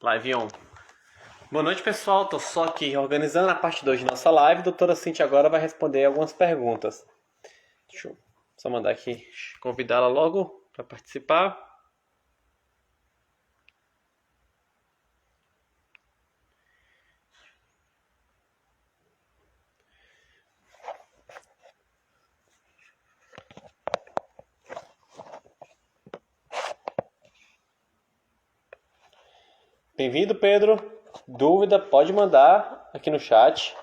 Live on. Boa noite, pessoal. Tô só aqui organizando a parte 2 de nossa live. A doutora Cintia agora vai responder algumas perguntas. Deixa eu só mandar aqui, convidá-la logo para participar. Bem-vindo, Pedro. Dúvida, pode mandar aqui no chat.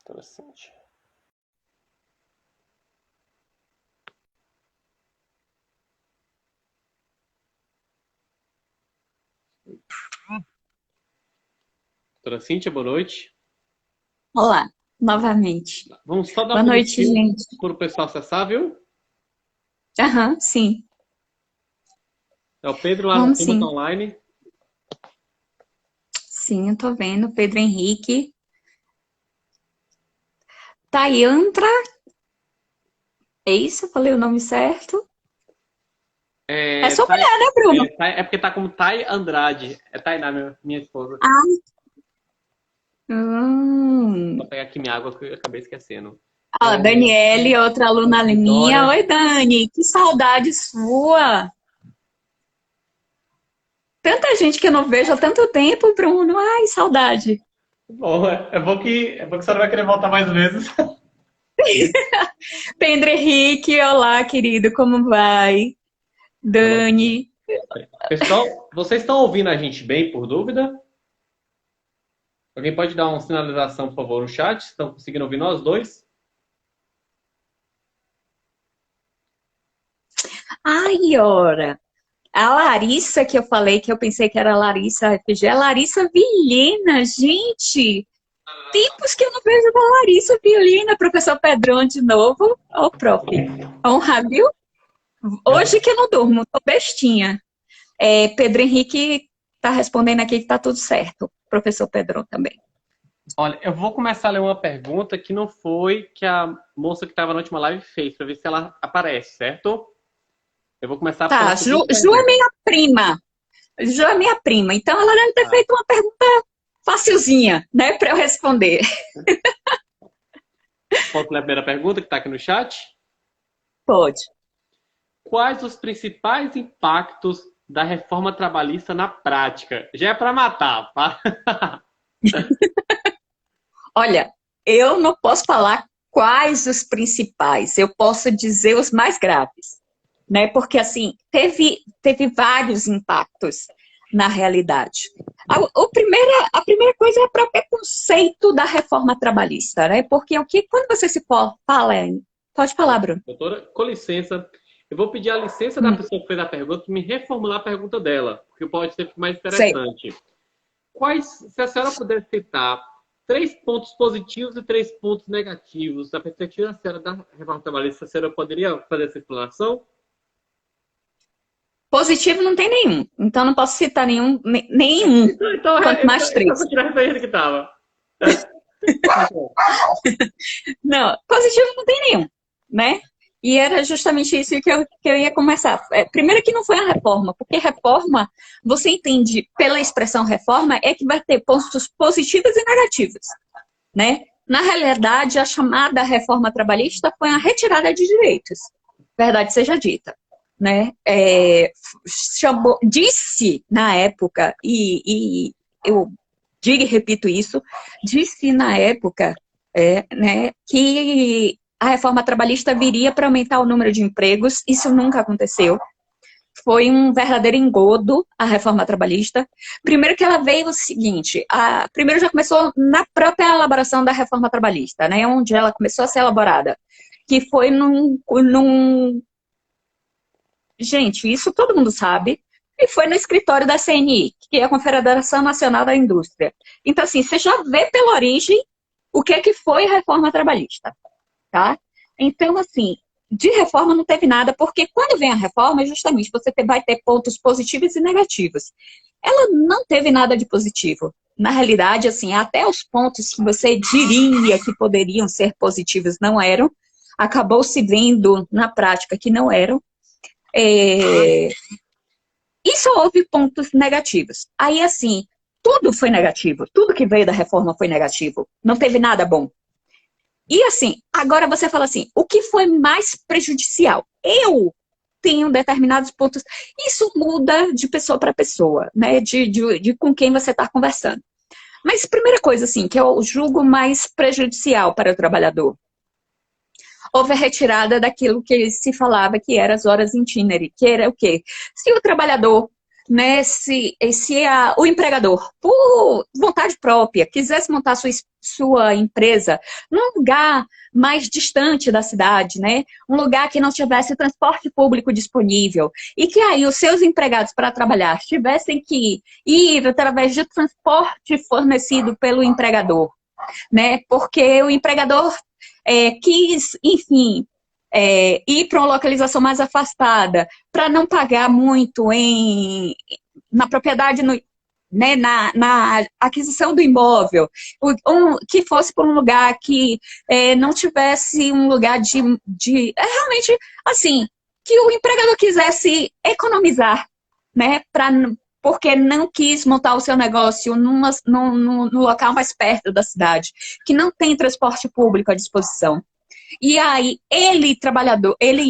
Doutora Cintia. Doutora Cintia, boa noite. Olá, novamente. Vamos só dar Boa um noite, minutinho gente. para o pessoal acessar, viu? Aham, sim. É o Pedro lá na Vamos turma tá sim. online. Sim, eu tô vendo. Pedro Henrique. Tayantra. É isso? Eu falei o nome certo? É É, sua mulher, né, Bruno? é porque tá como Thay Andrade. É Tainá, minha esposa. Ah, Vou pegar aqui minha água que eu acabei esquecendo. ó, Daniele, outra A aluna minha. Vitória. Oi, Dani. Que saudade sua. Tanta gente que eu não vejo há tanto tempo, Bruno. Ai, saudade. Bom, é bom que você não vai querer voltar mais vezes. Pedro Henrique, olá, querido. Como vai? Dani. Pessoal, vocês estão ouvindo a gente bem, por dúvida? Alguém pode dar uma sinalização, por favor, no chat? Estão conseguindo ouvir nós dois? Ai, ora. A Larissa que eu falei, que eu pensei que era Larissa RPG, é Larissa Vilhena, gente! Tempos que eu não vejo da Larissa Vilhena, professor Pedrão de novo. Ô, prof. Honra, viu? Hoje que eu não durmo, tô bestinha. Pedro Henrique tá respondendo aqui que tá tudo certo. Professor Pedrão também. Olha, eu vou começar a ler uma pergunta que não foi que a moça que estava na última live fez, para ver se ela aparece, certo? Eu vou começar pela Tá, Ju, segunda Ju é pergunta. minha prima. Ju é minha prima. Então ela deve ter feito uma pergunta facilzinha, né, para eu responder. Posso ler a primeira pergunta que está aqui no chat? Pode. Quais os principais impactos da reforma trabalhista na prática? Já é para matar, tá? Olha, eu não posso falar quais os principais, eu posso dizer os mais graves, né? Porque, assim, teve vários impactos na realidade. A primeira coisa é o próprio conceito da reforma trabalhista, né? Porque quando você se fala Pode falar, Bruno. Doutora, com licença, eu vou pedir a licença da Hum, pessoa que fez a pergunta para me reformular a pergunta dela, porque pode ser mais sei. interessante. Se a senhora puder citar 3 pontos positivos e 3 pontos negativos da perspectiva da senhora da reforma trabalhista, a senhora poderia fazer essa explanação? Positivo não tem nenhum, então não posso citar nenhum, Então, quanto mais então três. vou tirar a referência que estava. Não, positivo não tem nenhum, né? E era justamente isso que eu ia começar. Primeiro que não foi a reforma, porque reforma, você entende pela expressão reforma, é que vai ter pontos positivos e negativos, né? Na realidade, a chamada reforma trabalhista foi a retirada de direitos, verdade seja dita, né? Disse na época, e eu digo e repito isso, disse na época né, que a reforma trabalhista viria para aumentar o número de empregos, isso nunca aconteceu. Foi um verdadeiro engodo a reforma trabalhista. Primeiro que ela veio o seguinte, primeiro já começou na própria elaboração da reforma trabalhista, né, onde ela começou a ser elaborada, que foi gente, isso todo mundo sabe, e foi no escritório da CNI, que é a Confederação Nacional da Indústria. Então, assim, você já vê pela origem o que foi a reforma trabalhista, tá? Então, assim, de reforma não teve nada, porque quando vem a reforma, justamente, vai ter pontos positivos e negativos. Ela não teve nada de positivo. Na realidade, assim, até os pontos que você diria que poderiam ser positivos não eram, acabou se vendo na prática que não eram. E só houve pontos negativos. Aí, assim, tudo foi negativo. Tudo que veio da reforma foi negativo. Não teve nada bom. E, assim, agora você fala assim, o que foi mais prejudicial? Eu tenho determinados pontos. Isso muda de pessoa para pessoa, né? De com quem você está conversando. Mas, primeira coisa, assim, que eu julgo mais prejudicial para o trabalhador. Houve a retirada daquilo que se falava que eram as horas itinerary, que era o quê? Se o trabalhador, né, o empregador, por vontade própria, quisesse montar sua empresa num lugar mais distante da cidade, né, um lugar que não tivesse transporte público disponível, e que aí os seus empregados para trabalhar tivessem que ir através de transporte fornecido pelo empregador, né, porque o empregador quis, enfim, ir para uma localização mais afastada, para não pagar muito na propriedade, né, na aquisição do imóvel, que fosse para um lugar que não tivesse um lugar realmente, assim, que o empregador quisesse economizar, né, porque não quis montar o seu negócio no local mais perto da cidade, que não tem transporte público à disposição. E aí, ele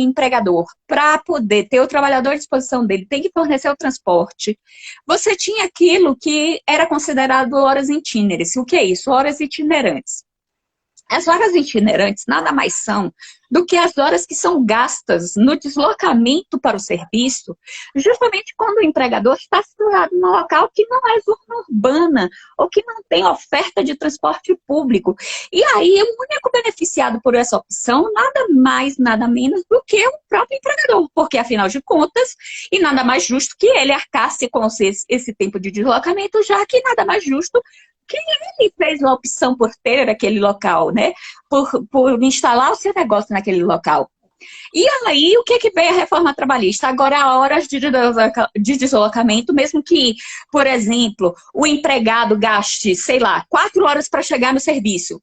empregador, para poder ter o trabalhador à disposição dele, tem que fornecer o transporte. Você tinha aquilo que era considerado horas itinerantes. O que é isso? Horas itinerantes. As horas itinerantes nada mais são do que as horas que são gastas no deslocamento para o serviço, justamente quando o empregador está situado num local que não é zona urbana ou que não tem oferta de transporte público. E aí, o único beneficiado por essa opção, nada mais, nada menos do que o próprio empregador, porque, afinal de contas, e nada mais justo que ele arcasse com esse tempo de deslocamento, já que nada mais justo que ele fez a opção por ter aquele local, né? Por instalar o seu negócio naquele local. E aí, o que veio a reforma trabalhista? Agora, horas de deslocamento, mesmo que, por exemplo, o empregado gaste, sei lá, 4 horas para chegar no serviço,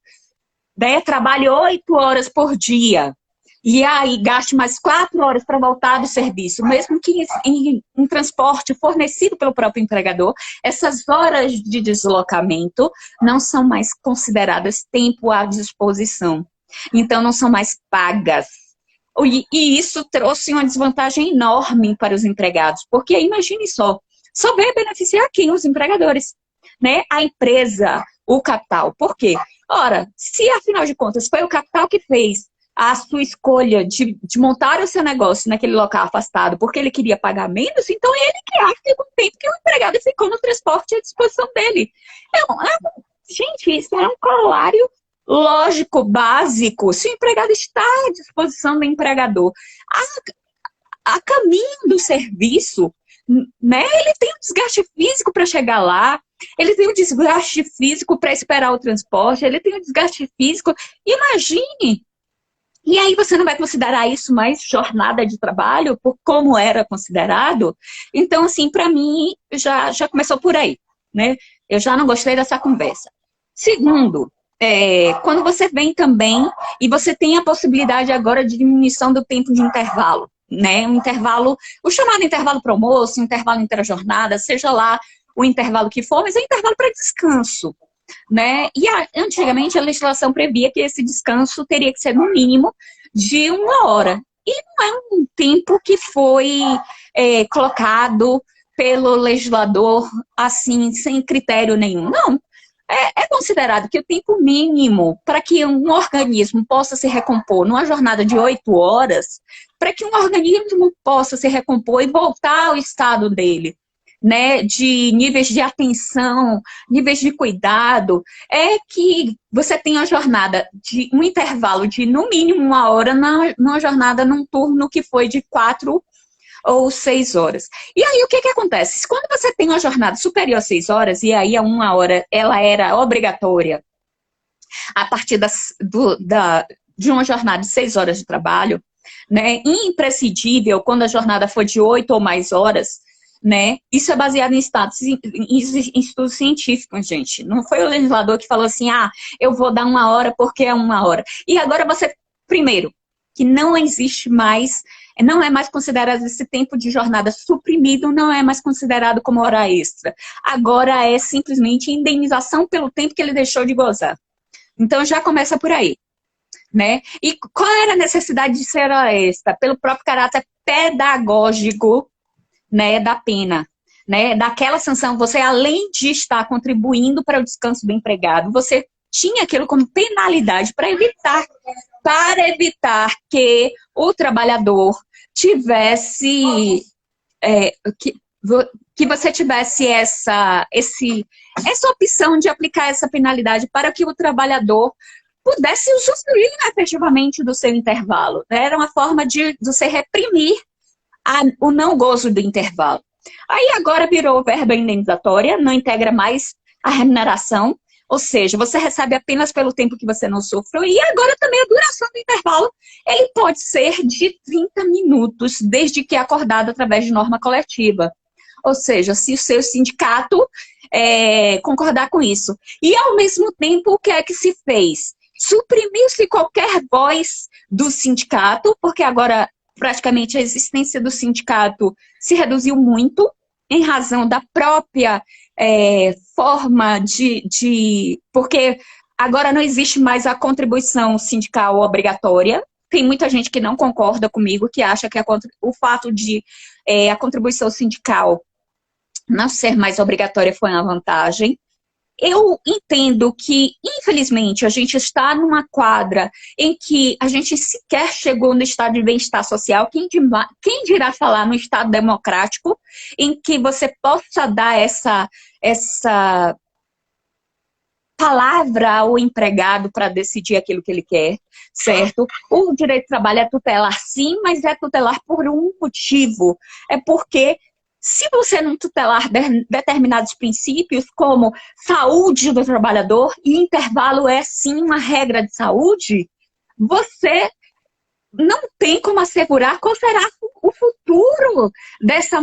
né? Trabalhe 8 horas por dia. E aí gaste mais 4 horas para voltar do serviço, mesmo que em transporte fornecido pelo próprio empregador, essas horas de deslocamento não são mais consideradas tempo à disposição. Então, não são mais pagas. E isso trouxe uma desvantagem enorme para os empregados, porque imagine só veio beneficiar quem? Os empregadores, né? A empresa, o capital. Por quê? Ora, se afinal de contas foi o capital que fez a sua escolha de montar o seu negócio naquele local afastado porque ele queria pagar menos, então ele que arca com o tempo que o empregado ficou no transporte à disposição dele. Gente, isso é um corolário lógico, básico. Se o empregado está à disposição do empregador, a caminho do serviço, né, ele tem um desgaste físico para chegar lá, ele tem um desgaste físico para esperar o transporte, ele tem um desgaste físico. Imagine! E aí você não vai considerar isso mais jornada de trabalho, por como era considerado? Então, assim, para mim, já começou por aí, né? Eu já não gostei dessa conversa. Segundo, quando você vem também, e você tem a possibilidade agora de diminuição do tempo de intervalo, né? Um intervalo, o chamado intervalo para almoço, intervalo intra-jornada, seja lá o intervalo que for, mas é intervalo para descanso, né? E antigamente a legislação previa que esse descanso teria que ser no mínimo de 1 hora. E não é um tempo que foi colocado pelo legislador assim, sem critério nenhum. Não. É considerado que o tempo mínimo para que um organismo possa se recompor numa jornada de 8 horas, para que um organismo possa se recompor e voltar ao estado dele, né, de níveis de atenção, níveis de cuidado, é que você tem a jornada de um intervalo de no mínimo 1 hora numa jornada num turno que foi de 4 ou 6 horas. E aí o que acontece? Quando você tem uma jornada superior a 6 horas, e aí a 1 hora ela era obrigatória a partir de uma jornada de 6 horas de trabalho, né, imprescindível quando a jornada for de 8 ou mais horas, né? Isso é baseado em estudos científicos, gente. Não foi o legislador que falou assim, eu vou dar 1 hora porque é 1 hora. E agora primeiro, que não existe mais Não é mais considerado esse tempo de jornada suprimido, não é mais considerado como hora extra. Agora é simplesmente indenização pelo tempo que ele deixou de gozar. Então já começa por aí, né? E qual era a necessidade de ser hora extra? Pelo próprio caráter pedagógico, né, da pena, né? Daquela sanção, você além de estar contribuindo para o descanso do empregado, você tinha aquilo como penalidade para evitar que o trabalhador tivesse que você tivesse essa opção de aplicar essa penalidade para que o trabalhador pudesse usufruir efetivamente do seu intervalo. Era uma forma de você reprimir o não gozo do intervalo. Aí agora virou verba indenizatória, não integra mais a remuneração, ou seja, você recebe apenas pelo tempo que você não sofreu, e agora também a duração do intervalo, ele pode ser de 30 minutos, desde que acordado através de norma coletiva. Ou seja, se o seu sindicato concordar com isso. E, ao mesmo tempo, o que é que se fez? Suprimiu-se qualquer voz do sindicato, porque agora praticamente a existência do sindicato se reduziu muito em razão da própria forma porque agora não existe mais a contribuição sindical obrigatória. Tem muita gente que não concorda comigo, que acha que o fato de a contribuição sindical não ser mais obrigatória foi uma vantagem. Eu entendo que, infelizmente, a gente está numa quadra em que a gente sequer chegou no estado de bem-estar social. Quem dirá falar no estado democrático, em que você possa dar essa palavra ao empregado para decidir aquilo que ele quer, certo? O direito de trabalho é tutelar, sim, mas é tutelar por um motivo. É porque se você não tutelar determinados princípios, como saúde do trabalhador, e intervalo é sim uma regra de saúde, você não tem como assegurar qual será o futuro dessa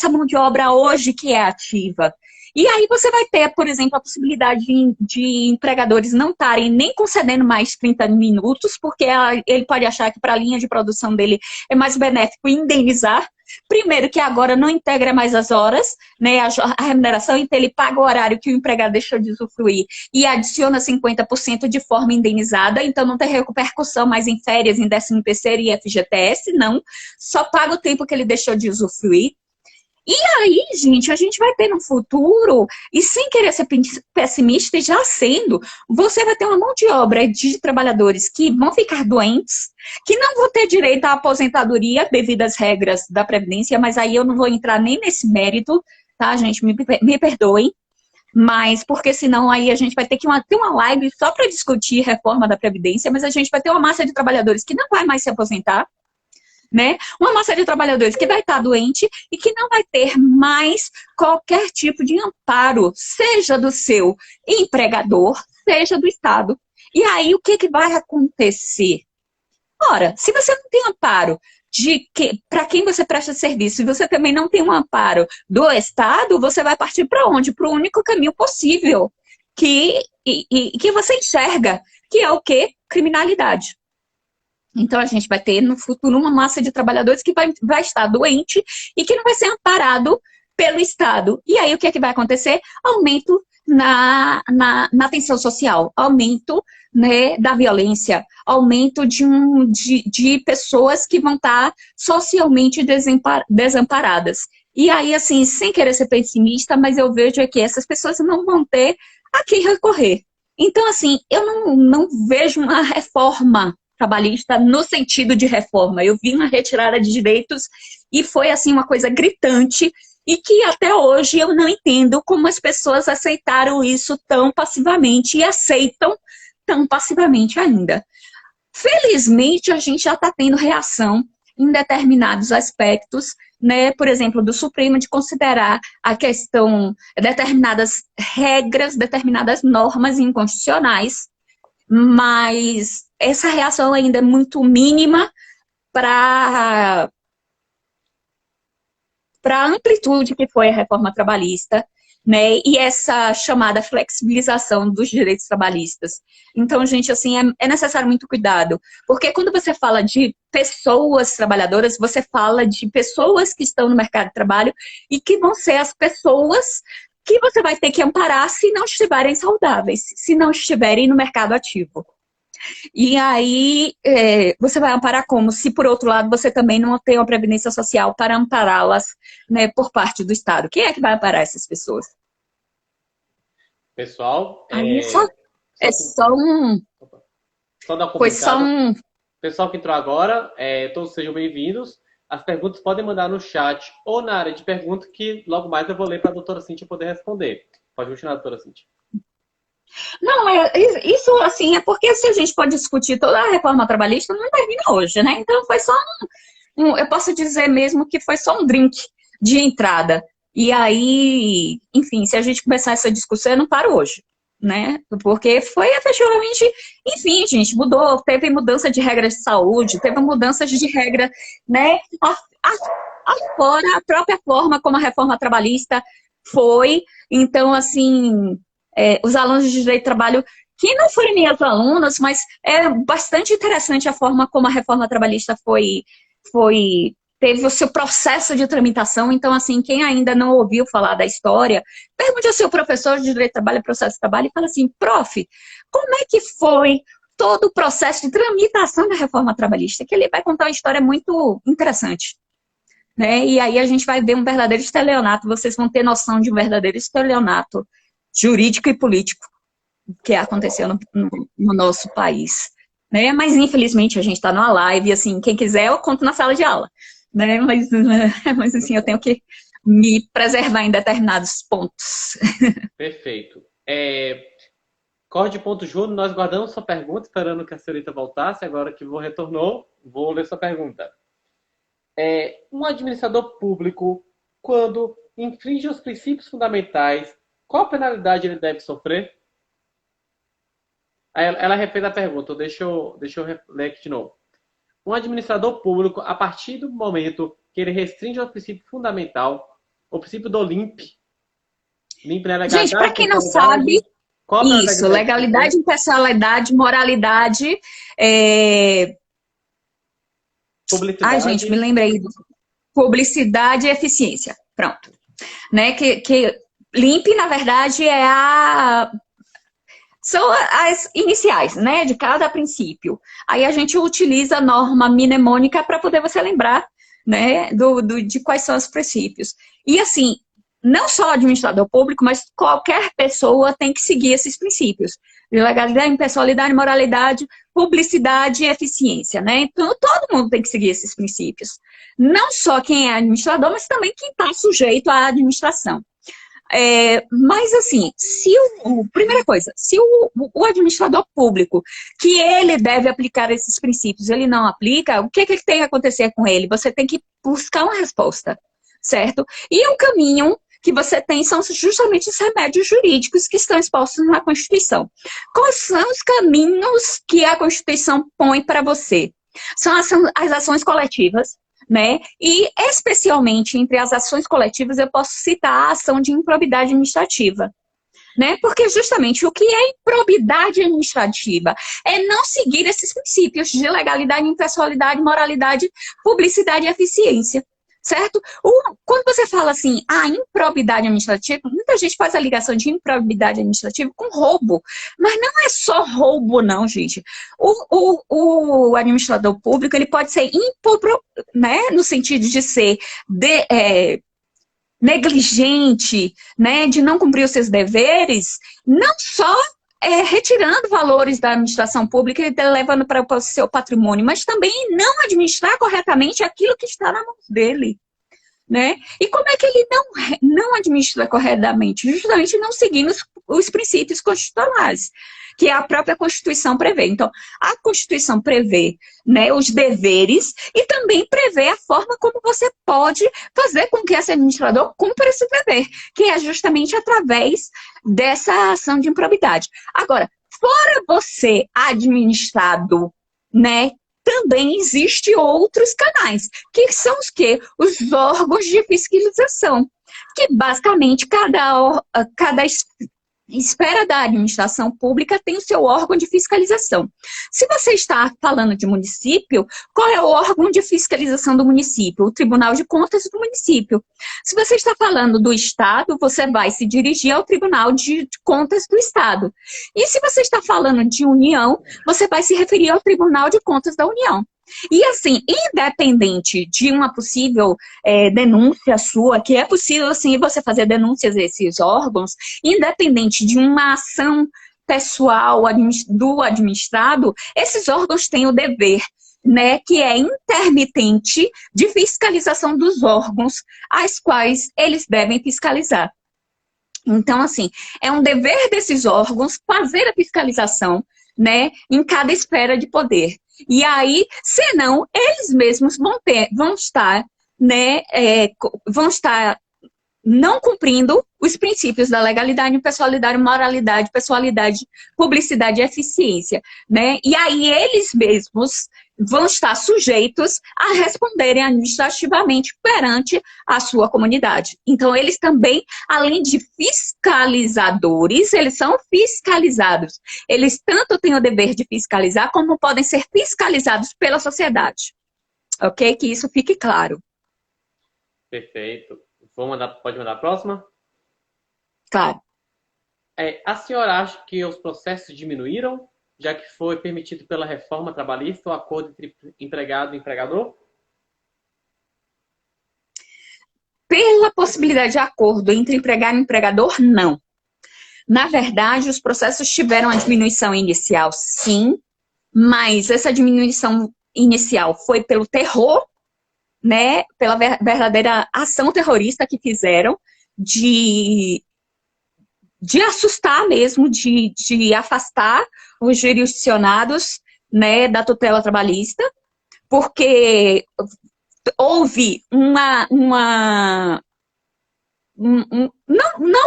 mão de obra hoje que é ativa. E aí você vai ter, por exemplo, a possibilidade de empregadores não estarem nem concedendo mais 30 minutos, porque ele pode achar que para a linha de produção dele é mais benéfico indenizar. Primeiro, que agora não integra mais as horas, né, a remuneração, então ele paga o horário que o empregado deixou de usufruir e adiciona 50% de forma indenizada, então não tem repercussão mais em férias, em 13º e FGTS, não, só paga o tempo que ele deixou de usufruir. E aí, gente, a gente vai ter no futuro, e sem querer ser pessimista, e já sendo, você vai ter uma mão de obra de trabalhadores que vão ficar doentes, que não vão ter direito à aposentadoria devido às regras da Previdência, mas aí eu não vou entrar nem nesse mérito, tá, gente? Me perdoem, mas porque senão aí a gente vai ter que ter uma live só para discutir reforma da Previdência, mas a gente vai ter uma massa de trabalhadores que não vai mais se aposentar, né? Uma massa de trabalhadores que vai estar doente e que não vai ter mais qualquer tipo de amparo, seja do seu empregador, seja do Estado. E aí, o que vai acontecer? Ora, se você não tem amparo para quem você presta serviço e você também não tem um amparo do Estado, você vai partir para onde? Para o único caminho possível que você enxerga, que é o quê? Criminalidade. Então, a gente vai ter no futuro uma massa de trabalhadores que vai estar doente e que não vai ser amparado pelo Estado. E aí, o que é que vai acontecer? Aumento na tensão social, aumento, né, da violência, aumento de pessoas que vão estar socialmente desamparadas. E aí, assim, sem querer ser pessimista, mas eu vejo que essas pessoas não vão ter a quem recorrer. Então, assim, eu não vejo uma reforma trabalhista no sentido de reforma. Eu vi uma retirada de direitos e foi assim uma coisa gritante e que até hoje eu não entendo como as pessoas aceitaram isso tão passivamente e aceitam tão passivamente ainda. Felizmente, a gente já está tendo reação em determinados aspectos, né? Por exemplo, do Supremo de considerar a questão, determinadas regras, determinadas normas inconstitucionais, mas essa reação ainda é muito mínima para a amplitude que foi a reforma trabalhista. né? E essa chamada flexibilização dos direitos trabalhistas. Então, gente, assim, é necessário muito cuidado, porque quando você fala de pessoas trabalhadoras, você fala de pessoas que estão no mercado de trabalho e que vão ser as pessoas que você vai ter que amparar se não estiverem saudáveis, se não estiverem no mercado ativo. E aí, você vai amparar como? Se, por outro lado, você também não tem uma previdência social para ampará-las, né, por parte do Estado. Quem é que vai amparar essas pessoas? Pessoal, Aí é só um... só dar um Foi só comunicado. um... Pessoal que entrou agora, todos sejam bem-vindos. As perguntas podem mandar no chat ou na área de perguntas, que logo mais eu vou ler para a doutora Cíntia poder responder. Pode continuar, doutora Cíntia. Não, isso assim é porque se a gente pode discutir toda a reforma trabalhista, não termina hoje, né? Então foi só eu posso dizer mesmo que foi só um drink de entrada. E aí, enfim, se a gente começar essa discussão, eu não paro hoje, né? Porque foi efetivamente, enfim, gente, mudou, teve mudança de regras de saúde, teve mudanças de regra, né? Afora a própria forma como a reforma trabalhista foi. Então, assim, os alunos de direito de trabalho, que não foram minhas alunas, mas é bastante interessante a forma como a reforma trabalhista teve o seu processo de tramitação. Então, assim, quem ainda não ouviu falar da história, pergunte ao seu professor de direito de trabalho, processo de trabalho, e fala assim, prof, como é que foi todo o processo de tramitação da reforma trabalhista? Que ele vai contar uma história muito interessante, né? E aí a gente vai ver um verdadeiro estelionato, vocês vão ter noção de um verdadeiro estelionato jurídico e político que aconteceu no nosso país, né? Mas infelizmente a gente está numa live, assim, quem quiser eu conto na sala de aula, né? Mas assim, eu tenho que me preservar em determinados pontos. Perfeito. Corte ponto Júnior, nós guardamos sua pergunta, esperando que a senhorita voltasse. Agora que vou retornou, vou ler sua pergunta. Um administrador público, quando infringe os princípios fundamentais, qual penalidade ele deve sofrer? Ela refez a pergunta, deixa eu ler aqui de novo. Um administrador público, a partir do momento que ele restringe o princípio fundamental, o princípio do LIMP, gente, para quem não sabe, isso, legalidade, impessoalidade, moralidade, publicidade. Ai, gente, me lembrei. Publicidade e eficiência. Pronto. Né? Que LIMP, na verdade, são as iniciais, né? De cada princípio. Aí a gente utiliza a norma mnemônica para poder você lembrar, né? De quais são os princípios. E assim, não só o administrador público, mas qualquer pessoa tem que seguir esses princípios. De legalidade, impessoalidade, moralidade, publicidade e eficiência, né? Então, todo mundo tem que seguir esses princípios. Não só quem é administrador, mas também quem está sujeito à administração. Mas, assim, primeira coisa, se o administrador público, que ele deve aplicar esses princípios, ele não aplica, o que tem que acontecer com ele? Você tem que buscar uma resposta, certo? E o caminho que você tem são justamente os remédios jurídicos que estão expostos na Constituição. Quais são os caminhos que a Constituição põe para você? São as ações coletivas, né? E, especialmente, entre as ações coletivas, eu posso citar a ação de improbidade administrativa, né? Porque, justamente, o que é improbidade administrativa? É não seguir esses princípios de legalidade, impessoalidade, moralidade, publicidade e eficiência. Certo? Quando você fala assim, improbidade administrativa, muita gente faz a ligação de improbidade administrativa com roubo. Mas não é só roubo, não, gente. O administrador público, ele pode ser improprio, né? No sentido de ser negligente, né? De não cumprir os seus deveres, não só retirando valores da administração pública e levando para o seu patrimônio, mas também não administrar corretamente aquilo que está na mão dele, né? E como é que ele não administra corretamente? Justamente não seguindo os princípios constitucionais, que a própria Constituição prevê. Então, a Constituição prevê, né, os deveres e também prevê a forma como você pode fazer com que esse administrador cumpra esse dever, que é justamente através dessa ação de improbidade. Agora, fora você administrado, né, também existem outros canais, que são os quê? Os órgãos de fiscalização. que basicamente cada esfera da administração pública tem o seu órgão de fiscalização. Se você está falando de município, qual é o órgão de fiscalização do município? O Tribunal de Contas do município. Se você está falando do Estado, você vai se dirigir ao Tribunal de Contas do Estado. E se você está falando de União, você vai se referir ao Tribunal de Contas da União. E assim, independente de uma possível denúncia sua, que é possível sim você fazer denúncias a esses órgãos, independente de uma ação pessoal do administrado, esses órgãos têm o dever, né, que é intermitente de fiscalização dos órgãos às quais eles devem fiscalizar. Então, assim, é um dever desses órgãos fazer a fiscalização, né, em cada esfera de poder. E aí, senão, eles mesmos vão estar não cumprindo os princípios da legalidade, impessoalidade, moralidade, pessoalidade, publicidade e eficiência, né? E aí eles mesmos vão estar sujeitos a responderem administrativamente perante a sua comunidade. Então, eles também, além de fiscalizadores, eles são fiscalizados. Eles tanto têm o dever de fiscalizar, como podem ser fiscalizados pela sociedade. Ok? Que isso fique claro. Perfeito. Pode mandar a próxima? Claro. A senhora acha que os processos diminuíram, já que foi permitido pela reforma trabalhista o acordo entre empregado e empregador? Pela possibilidade de acordo entre empregado e empregador, não. Na verdade, os processos tiveram uma diminuição inicial, sim, mas essa diminuição inicial foi pelo terror, né, pela verdadeira ação terrorista que fizeram, de assustar mesmo, de afastar os jurisdicionados, né, da tutela trabalhista, porque houve não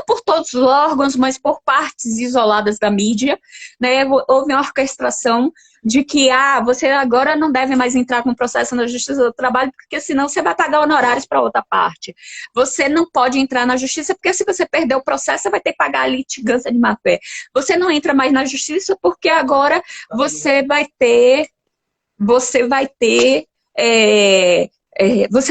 por todos os órgãos, mas por partes isoladas da mídia, né, houve uma orquestração de que você agora não deve mais entrar com processo na Justiça do Trabalho, porque senão você vai pagar honorários para outra parte. Você não pode entrar na Justiça, porque se você perder o processo, você vai ter que pagar a litigância de má-fé. Você não entra mais na Justiça, porque agora você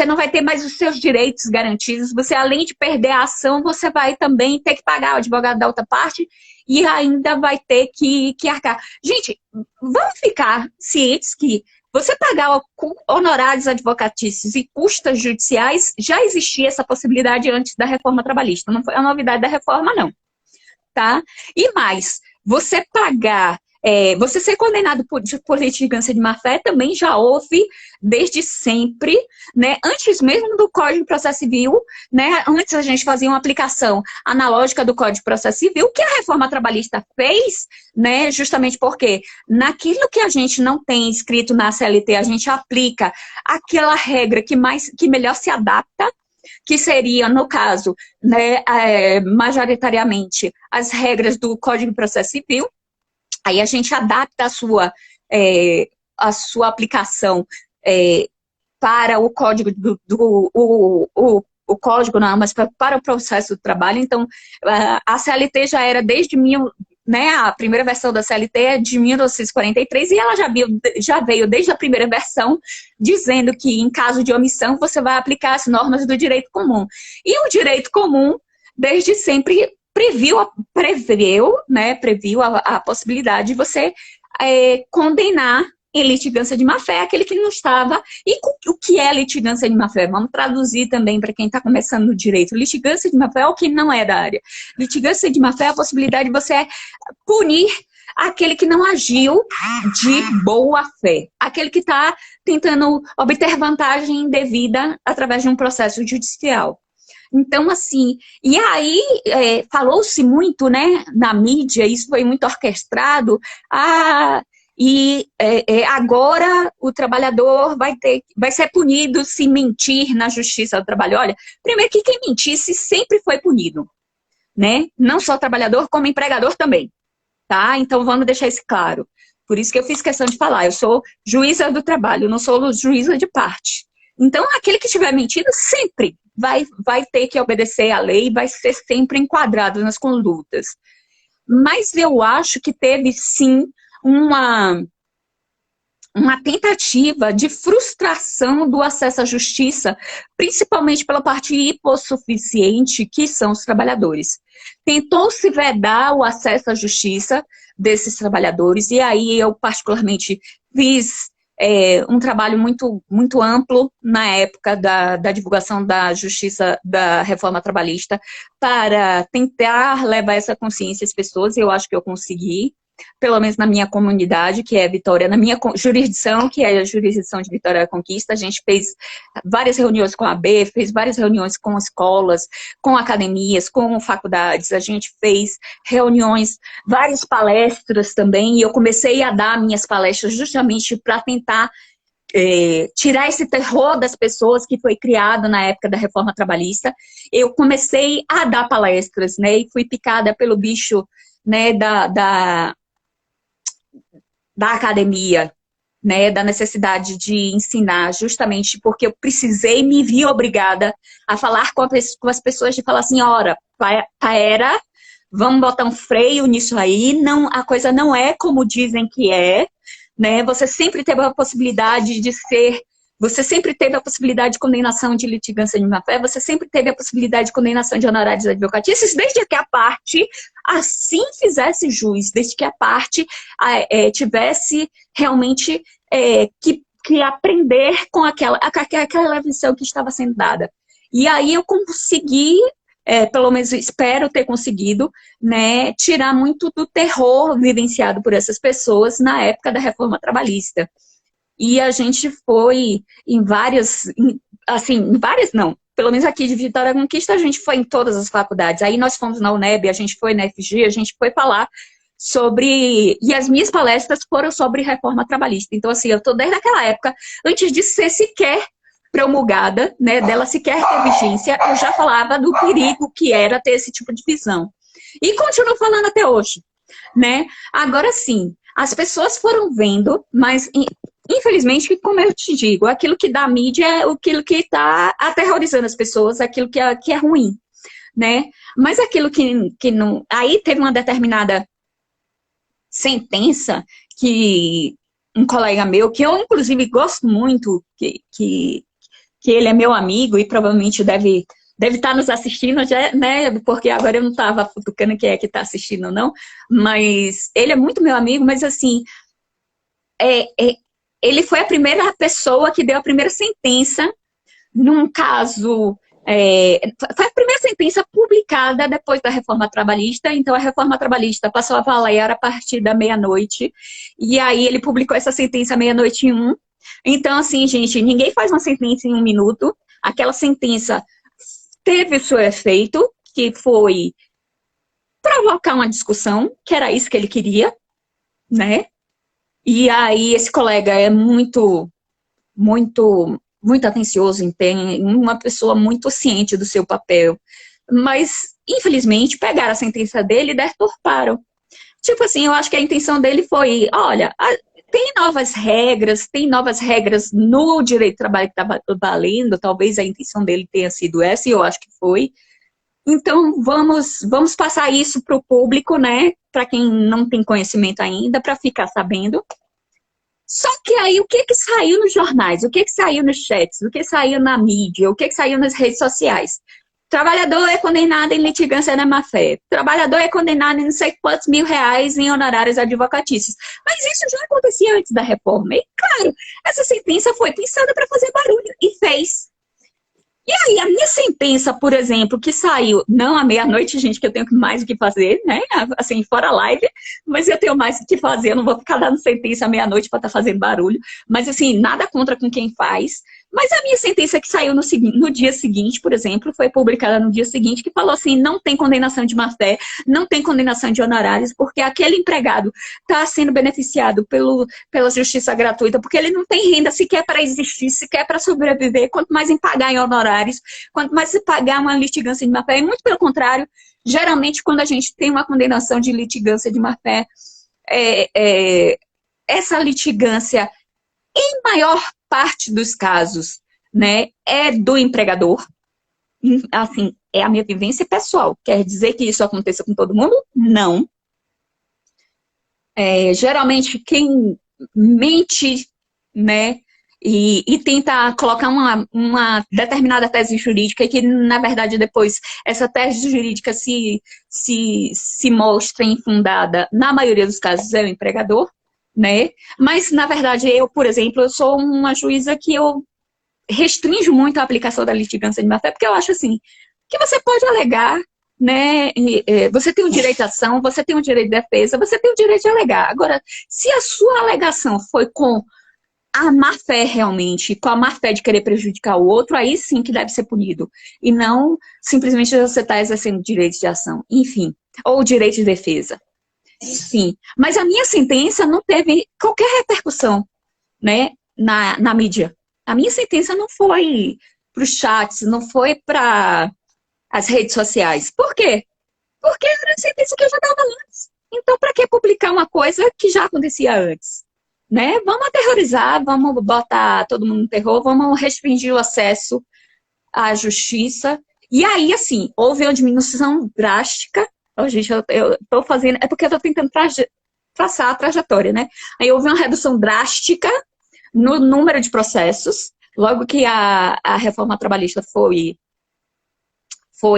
não vai ter mais os seus direitos garantidos. Você, além de perder a ação, você vai também ter que pagar o advogado da outra parte e ainda vai ter que arcar. Gente, vamos ficar cientes que você pagar honorários advocatícios e custas judiciais, já existia essa possibilidade antes da reforma trabalhista. Não foi a novidade da reforma, não. Tá? E mais, você pagar... você ser condenado por litigância de má-fé também já houve desde sempre, né? Antes mesmo do Código de Processo Civil, né? Antes a gente fazia uma aplicação analógica do Código de Processo Civil, que a reforma trabalhista fez, né? Justamente porque naquilo que a gente não tem escrito na CLT, a gente aplica aquela regra que melhor se adapta, que seria, no caso, né, majoritariamente, as regras do Código de Processo Civil. Aí a gente adapta a sua aplicação para o código o código não, mas para o processo do trabalho. Então, a CLT já era né, a primeira versão da CLT é de 1943 e ela já veio desde a primeira versão dizendo que em caso de omissão você vai aplicar as normas do direito comum. E o direito comum, desde sempre, previu a possibilidade de você condenar em litigância de má-fé aquele que não estava. E o que é litigância de má-fé? Vamos traduzir também para quem está começando no direito. Litigância de má-fé é o que não é da área. Litigância de má-fé é a possibilidade de você punir aquele que não agiu de boa fé. Aquele que está tentando obter vantagem indevida através de um processo judicial. Então, assim, e aí falou-se muito, né, na mídia, isso foi muito orquestrado, agora o trabalhador vai ser punido se mentir na Justiça do Trabalho. Olha, primeiro que quem mentisse sempre foi punido, né? Não só trabalhador, como empregador também, tá? Então, vamos deixar isso claro. Por isso que eu fiz questão de falar, eu sou juíza do trabalho, não sou juíza de parte. Então, aquele que tiver mentido sempre vai ter que obedecer à lei, vai ser sempre enquadrado nas condutas. Mas eu acho que teve, sim, uma tentativa de frustração do acesso à justiça, principalmente pela parte hipossuficiente, que são os trabalhadores. Tentou-se vedar o acesso à justiça desses trabalhadores, e aí eu particularmente fiz um trabalho muito, muito amplo na época da divulgação da justiça, da reforma trabalhista, para tentar levar essa consciência às pessoas, e eu acho que eu consegui, pelo menos na minha comunidade, que é Vitória, na minha jurisdição, que é a jurisdição de Vitória da Conquista. A gente fez várias reuniões com a AB, fez várias reuniões com escolas, com academias, com faculdades, a gente fez reuniões, várias palestras também, e eu comecei a dar minhas palestras justamente para tentar tirar esse terror das pessoas que foi criado na época da reforma trabalhista. Eu comecei a dar palestras, né, e fui picada pelo bicho, né, da academia, né, da necessidade de ensinar, justamente porque eu precisei, me vi obrigada a falar com as pessoas, de falar assim, ora, Paera, vamos botar um freio nisso aí, não, a coisa não é como dizem que é, né, você sempre teve a possibilidade de ser, você sempre teve a possibilidade de condenação de litigância de má-fé, você sempre teve a possibilidade de condenação de honorários advocatícios, desde que a parte assim fizesse jus, desde que a parte tivesse realmente que aprender com aquela lição que estava sendo dada. E aí eu consegui, pelo menos espero ter conseguido, né, tirar muito do terror vivenciado por essas pessoas na época da reforma trabalhista. E a gente foi em várias, não, pelo menos aqui de Vitória da Conquista, a gente foi em todas as faculdades. Aí nós fomos na UNEB, a gente foi na FG, a gente foi falar sobre... E as minhas palestras foram sobre reforma trabalhista. Então, assim, eu estou desde aquela época, antes de ser sequer promulgada, né, dela sequer ter vigência, eu já falava do perigo que era ter esse tipo de visão. E continuo falando até hoje, né? Agora sim, as pessoas foram vendo, mas... Infelizmente, como eu te digo, aquilo que dá mídia é aquilo que está aterrorizando as pessoas, aquilo que é ruim, né? Mas aquilo que não... Aí teve uma determinada sentença que um colega meu, que eu inclusive gosto muito, que ele é meu amigo e provavelmente deve estar nos assistindo, já, né? Porque agora eu não estava futucando quem é que está assistindo ou não, mas ele é muito meu amigo, mas assim... ele foi a primeira pessoa que deu a primeira sentença num caso... foi a primeira sentença publicada depois da reforma trabalhista. Então, a reforma trabalhista passou a valer a partir da meia-noite. E aí, ele publicou essa sentença meia-noite e 1. Então, assim, gente, ninguém faz uma sentença em 1 minuto. Aquela sentença teve o seu efeito, que foi provocar uma discussão, que era isso que ele queria, né? E aí, esse colega é muito, muito, muito atencioso, uma pessoa muito ciente do seu papel. Mas, infelizmente, pegaram a sentença dele e deturparam. Tipo assim, eu acho que a intenção dele foi, olha, tem novas regras no direito do trabalho que estava valendo, talvez a intenção dele tenha sido essa, e eu acho que foi. Então, vamos passar isso para o público, né? Para quem não tem conhecimento ainda, para ficar sabendo. Só que aí, o que saiu nos jornais? O que saiu nos chats? O que saiu na mídia? O que saiu nas redes sociais? Trabalhador é condenado em litigância da má-fé. Trabalhador é condenado em não sei quantos R$1.000 em honorários advocatícios. Mas isso já acontecia antes da reforma. E, claro, essa sentença foi pensada para fazer barulho. E fez. E aí, a minha sentença, por exemplo, que saiu, não à meia-noite, gente, que eu tenho mais o que fazer, né? Assim, fora live, mas eu tenho mais o que fazer, eu não vou ficar dando sentença à meia-noite para estar fazendo barulho. Mas, assim, nada contra com quem faz. Mas a minha sentença que saiu no dia seguinte, por exemplo, foi publicada no dia seguinte, que falou assim, não tem condenação de má-fé, não tem condenação de honorários, porque aquele empregado está sendo beneficiado pela justiça gratuita, porque ele não tem renda sequer para existir, sequer para sobreviver, quanto mais em pagar em honorários, quanto mais se pagar uma litigância de má-fé. E muito pelo contrário, geralmente quando a gente tem uma condenação de litigância de má-fé, essa litigância, em maior parte dos casos, né, é do empregador, Assim, é a minha vivência pessoal. Quer dizer que isso aconteça com todo mundo? Não. Geralmente, quem mente, né, e tenta colocar uma determinada tese jurídica, e que, na verdade, depois essa tese jurídica se mostra infundada, na maioria dos casos, é o empregador, né? Mas, na verdade, eu, por exemplo, eu sou uma juíza que eu restringo muito a aplicação da litigância de má-fé, porque eu acho assim, que você pode alegar, né? Você tem o direito de ação, você tem o direito de defesa, você tem o direito de alegar. Agora, se a sua alegação foi com a má-fé realmente, com a má-fé de querer prejudicar o outro, aí sim que deve ser punido. E não simplesmente você está exercendo direito de ação, enfim, ou direito de defesa. Enfim, mas a minha sentença não teve qualquer repercussão, né, na mídia. A minha sentença não foi para os chats, não foi para as redes sociais. Por quê? Porque era a sentença que eu já dava antes. Então, para que publicar uma coisa que já acontecia antes? Né? Vamos aterrorizar, vamos botar todo mundo no terror, vamos restringir o acesso à justiça. E aí, assim, houve uma diminuição drástica. Oh, gente, eu tô fazendo... É porque eu tô tentando traçar a trajetória, né? Aí houve uma redução drástica no número de processos. Logo que a reforma trabalhista foi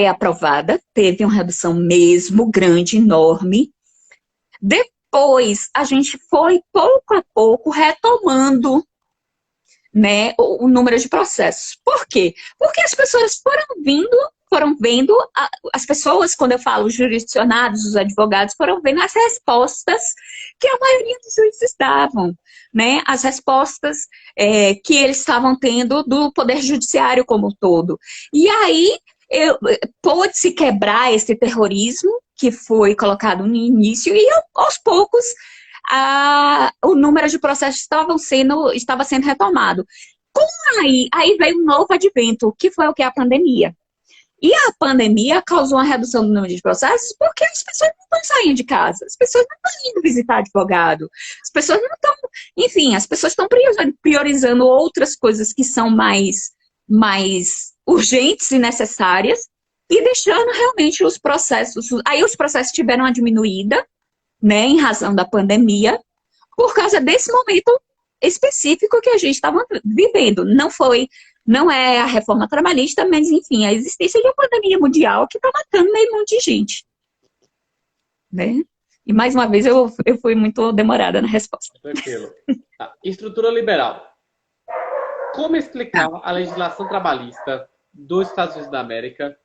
aprovada, teve uma redução mesmo grande, enorme. Depois, a gente foi, pouco a pouco, retomando, né, o número de processos. Por quê? Porque as pessoas foram vendo, as pessoas, quando eu falo os jurisdicionados, os advogados, foram vendo as respostas que a maioria dos juízes davam, né, as respostas que eles estavam tendo do Poder Judiciário como um todo. E aí, pôde-se quebrar esse terrorismo que foi colocado no início e, aos poucos, o número de processos estava sendo retomado. Aí veio um novo advento, que foi o que? A pandemia. E a pandemia causou uma redução do número de processos porque as pessoas não estão saindo de casa, as pessoas não estão indo visitar advogado, as pessoas não estão... Enfim, as pessoas estão priorizando outras coisas que são mais urgentes e necessárias e deixando realmente os processos... Aí os processos tiveram uma diminuída, né, em razão da pandemia, por causa desse momento específico que a gente estava vivendo. Não é a reforma trabalhista, mas, enfim, a existência de uma pandemia mundial que está matando meio monte de gente. Né? E, mais uma vez, eu fui muito demorada na resposta. Tranquilo. Tá. Estrutura liberal. Como explicar a legislação trabalhista dos Estados Unidos da América,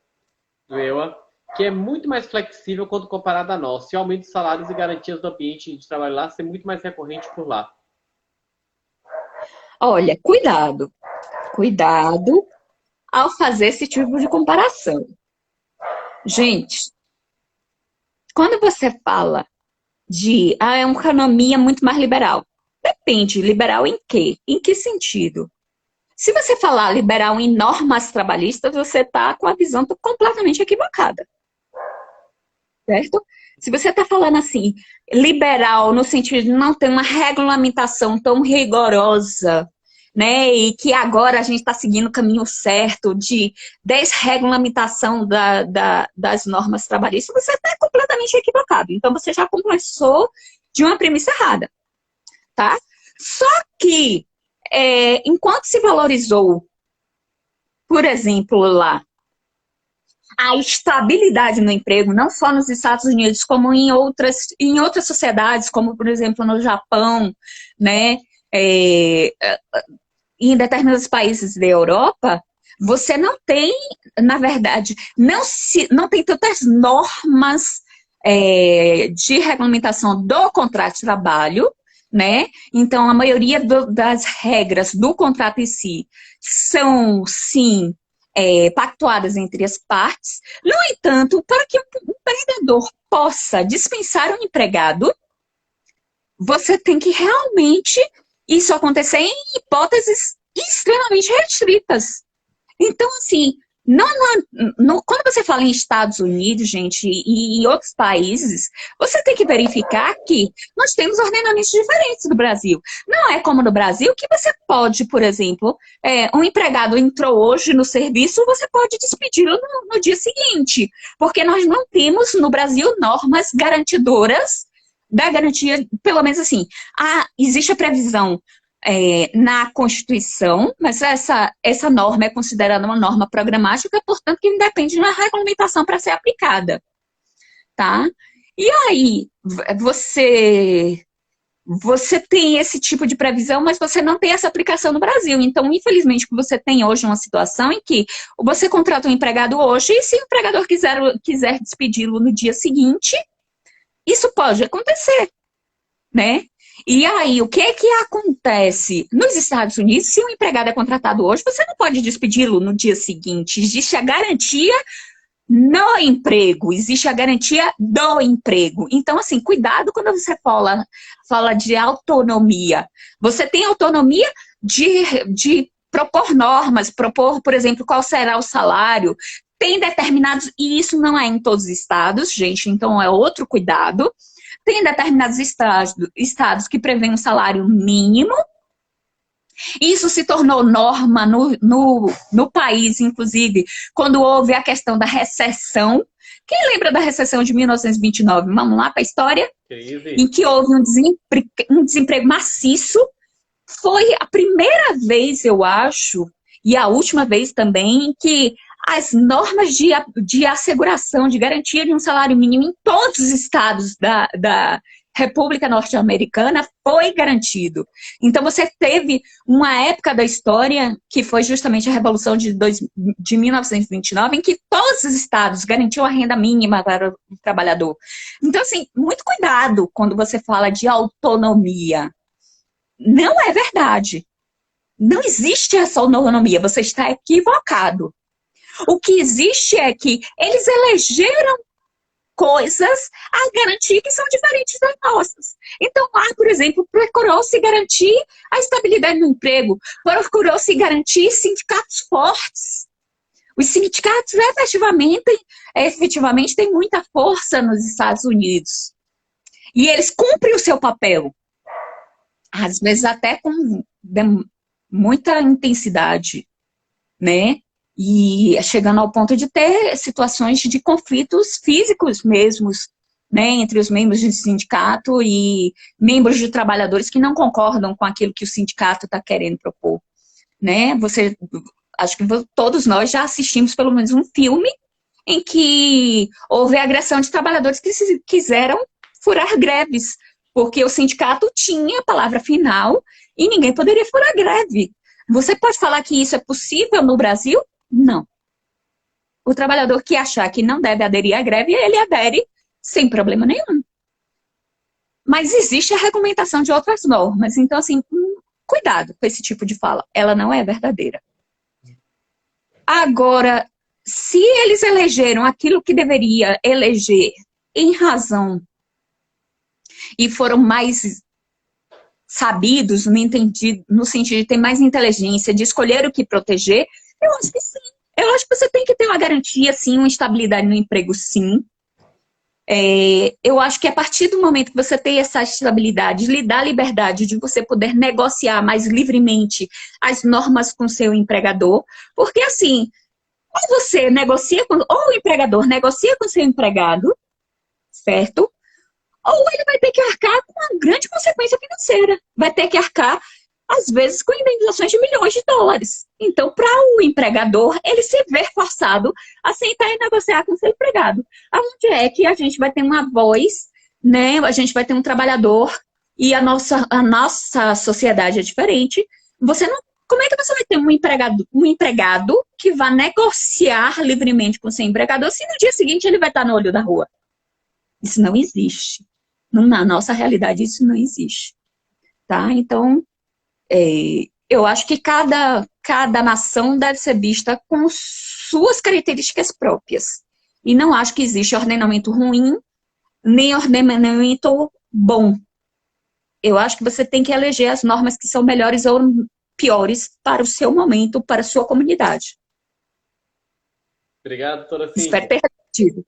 do EUA, que é muito mais flexível quando comparada à nossa, e aumento de salários e garantias do ambiente de trabalho lá ser muito mais recorrente por lá? Olha, cuidado ao fazer esse tipo de comparação. Gente, quando você fala de é uma economia muito mais liberal, depende, liberal em quê? Em que sentido? Se você falar liberal em normas trabalhistas, você está com a visão completamente equivocada. Certo? Se você está falando assim, liberal no sentido de não ter uma regulamentação tão rigorosa, né, e que agora a gente está seguindo o caminho certo de desregulamentação das normas trabalhistas, você está completamente equivocado. Então, você já começou de uma premissa errada, tá? Só que, enquanto se valorizou, por exemplo, lá, a estabilidade no emprego, não só nos Estados Unidos, como em outras sociedades, como, por exemplo, no Japão, né, em determinados países da Europa, você não tem, na verdade, não tem tantas normas de regulamentação do contrato de trabalho, né? Então, a maioria das regras do contrato em si são, sim, pactuadas entre as partes. No entanto, para que um empregador possa dispensar um empregado, você tem que realmente isso acontecer em hipóteses extremamente restritas. Então, assim, Quando você fala em Estados Unidos, gente, e em outros países, você tem que verificar que nós temos ordenamentos diferentes do Brasil. Não é como no Brasil que você pode, por exemplo, um empregado entrou hoje no serviço, você pode despedi-lo no dia seguinte, porque nós não temos no Brasil normas garantidoras da garantia, pelo menos assim, existe a previsão na Constituição, mas essa norma é considerada uma norma programática, portanto, que depende de uma regulamentação para ser aplicada, tá? E aí, você tem esse tipo de previsão, mas você não tem essa aplicação no Brasil. Então, infelizmente, você tem hoje uma situação em que você contrata um empregado hoje e se o empregador quiser despedi-lo no dia seguinte, isso pode acontecer, né? E aí, o que é que acontece? Nos Estados Unidos, se um empregado é contratado hoje, você não pode despedi-lo no dia seguinte. Existe a garantia no emprego, existe a garantia do emprego. Então, assim, cuidado quando você fala de autonomia. Você tem autonomia de propor normas, propor, por exemplo, qual será o salário. Tem determinados, e isso não é em todos os estados, gente, então é outro cuidado. Tem determinados estados que prevêem um salário mínimo. Isso se tornou norma no país, inclusive, quando houve a questão da recessão. Quem lembra da recessão de 1929? Vamos lá para a história? Em que houve um desemprego maciço. Foi a primeira vez, eu acho, e a última vez também, que as normas de asseguração, de garantia de um salário mínimo em todos os estados da República Norte-Americana foi garantido. Então, você teve uma época da história, que foi justamente a Revolução de 1929, em que todos os estados garantiam a renda mínima para o trabalhador. Então, assim, muito cuidado quando você fala de autonomia. Não é verdade. Não existe essa autonomia, você está equivocado. O que existe é que eles elegeram coisas a garantir que são diferentes das nossas. Então, lá, por exemplo, procurou-se garantir a estabilidade do emprego, procurou-se garantir sindicatos fortes. Os sindicatos efetivamente têm muita força nos Estados Unidos. E eles cumprem o seu papel. Às vezes até com muita intensidade, né? E chegando ao ponto de ter situações de conflitos físicos mesmos, né, entre os membros do sindicato e membros de trabalhadores que não concordam com aquilo que o sindicato está querendo propor, né? Acho que todos nós já assistimos pelo menos um filme em que houve agressão de trabalhadores que quiseram furar greves, porque o sindicato tinha a palavra final e ninguém poderia furar greve. Você pode falar que isso é possível no Brasil? Não. O trabalhador que achar que não deve aderir à greve, ele adere sem problema nenhum. Mas existe a regulamentação de outras normas. Então, assim, cuidado com esse tipo de fala. Ela não é verdadeira. Agora, se eles elegeram aquilo que deveria eleger em razão e foram mais sabidos no sentido de ter mais inteligência, de escolher o que proteger, eu acho que sim. Eu acho que você tem que ter uma garantia, sim, uma estabilidade no emprego, sim. Eu acho que a partir do momento que você tem essa estabilidade, lhe dá a liberdade de você poder negociar mais livremente as normas com seu empregador, porque assim, ou você negocia ou o empregador negocia com seu empregado, certo? Ou ele vai ter que arcar com uma grande consequência financeira. Vai ter que arcar, às vezes, com indenizações de milhões de dólares. Então, para o empregador, ele se ver forçado a sentar e negociar com o seu empregado. Aonde é que a gente vai ter uma voz, né? A gente vai ter um trabalhador e a nossa sociedade é diferente. Como é que você vai ter um empregado que vai negociar livremente com o seu empregador se no dia seguinte ele vai estar no olho da rua? Isso não existe. Na nossa realidade, isso não existe. Tá? Então, eu acho que cada nação deve ser vista com suas características próprias. E não acho que existe ordenamento ruim, nem ordenamento bom. Eu acho que você tem que eleger as normas que são melhores ou piores para o seu momento, para a sua comunidade. Obrigado, doutora Espero Cíntia. ter repetido.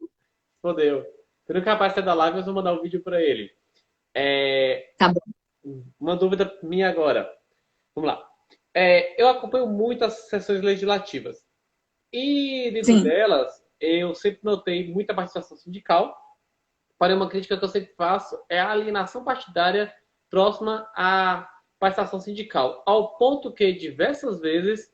Fodeu. Se não capaz de ser da live, eu vou mandar um vídeo para ele. É, Tá bom. uma dúvida minha agora. Vamos lá. Eu acompanho muito as sessões legislativas. E dentro Sim. delas, eu sempre notei muita participação sindical. Porém, uma crítica que eu sempre faço é a alienação partidária próxima à participação sindical. Ao ponto que, diversas vezes,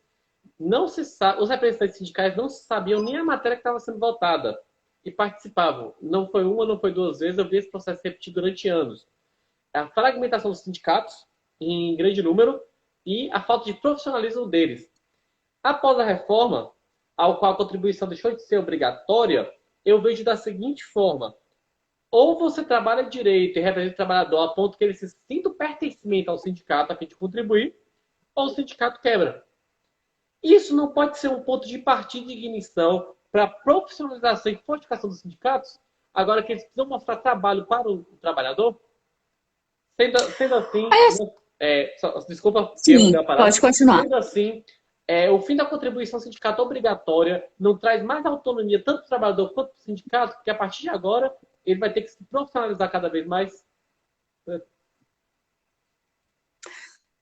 não se sabe, os representantes sindicais não sabiam nem a matéria que estava sendo votada e participavam. Não foi uma, não foi duas vezes, eu vi esse processo repetido durante anos. A fragmentação dos sindicatos em grande número e a falta de profissionalismo deles. Após a reforma, ao qual a contribuição deixou de ser obrigatória, eu vejo da seguinte forma: ou você trabalha direito e representa o trabalhador a ponto que ele se sinta o pertencimento ao sindicato a fim de contribuir, ou o sindicato quebra. Isso não pode ser um ponto de partida de ignição para a profissionalização e fortificação dos sindicatos, agora que eles precisam mostrar trabalho para o trabalhador? Sendo assim, desculpa que eu Sim, dei a parada. pode continuar. Sendo assim, o fim da contribuição sindicatal obrigatória não traz mais autonomia tanto para o trabalhador quanto para o sindicato, porque a partir de agora ele vai ter que se profissionalizar cada vez mais.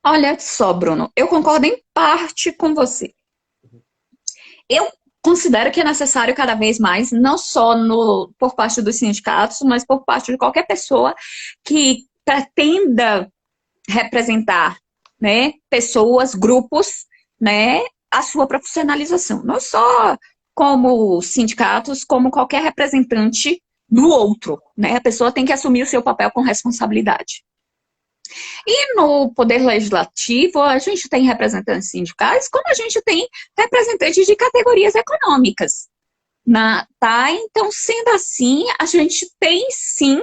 Olha só, Bruno, eu concordo em parte com você. Eu considero que é necessário cada vez mais, não só por parte dos sindicatos, mas por parte de qualquer pessoa que pretenda representar, né, pessoas, grupos, né, a sua profissionalização. Não só como sindicatos, como qualquer representante do outro, né? A pessoa tem que assumir o seu papel com responsabilidade. E no Poder Legislativo, a gente tem representantes sindicais, como a gente tem representantes de categorias econômicas. Tá? Então, sendo assim, a gente tem sim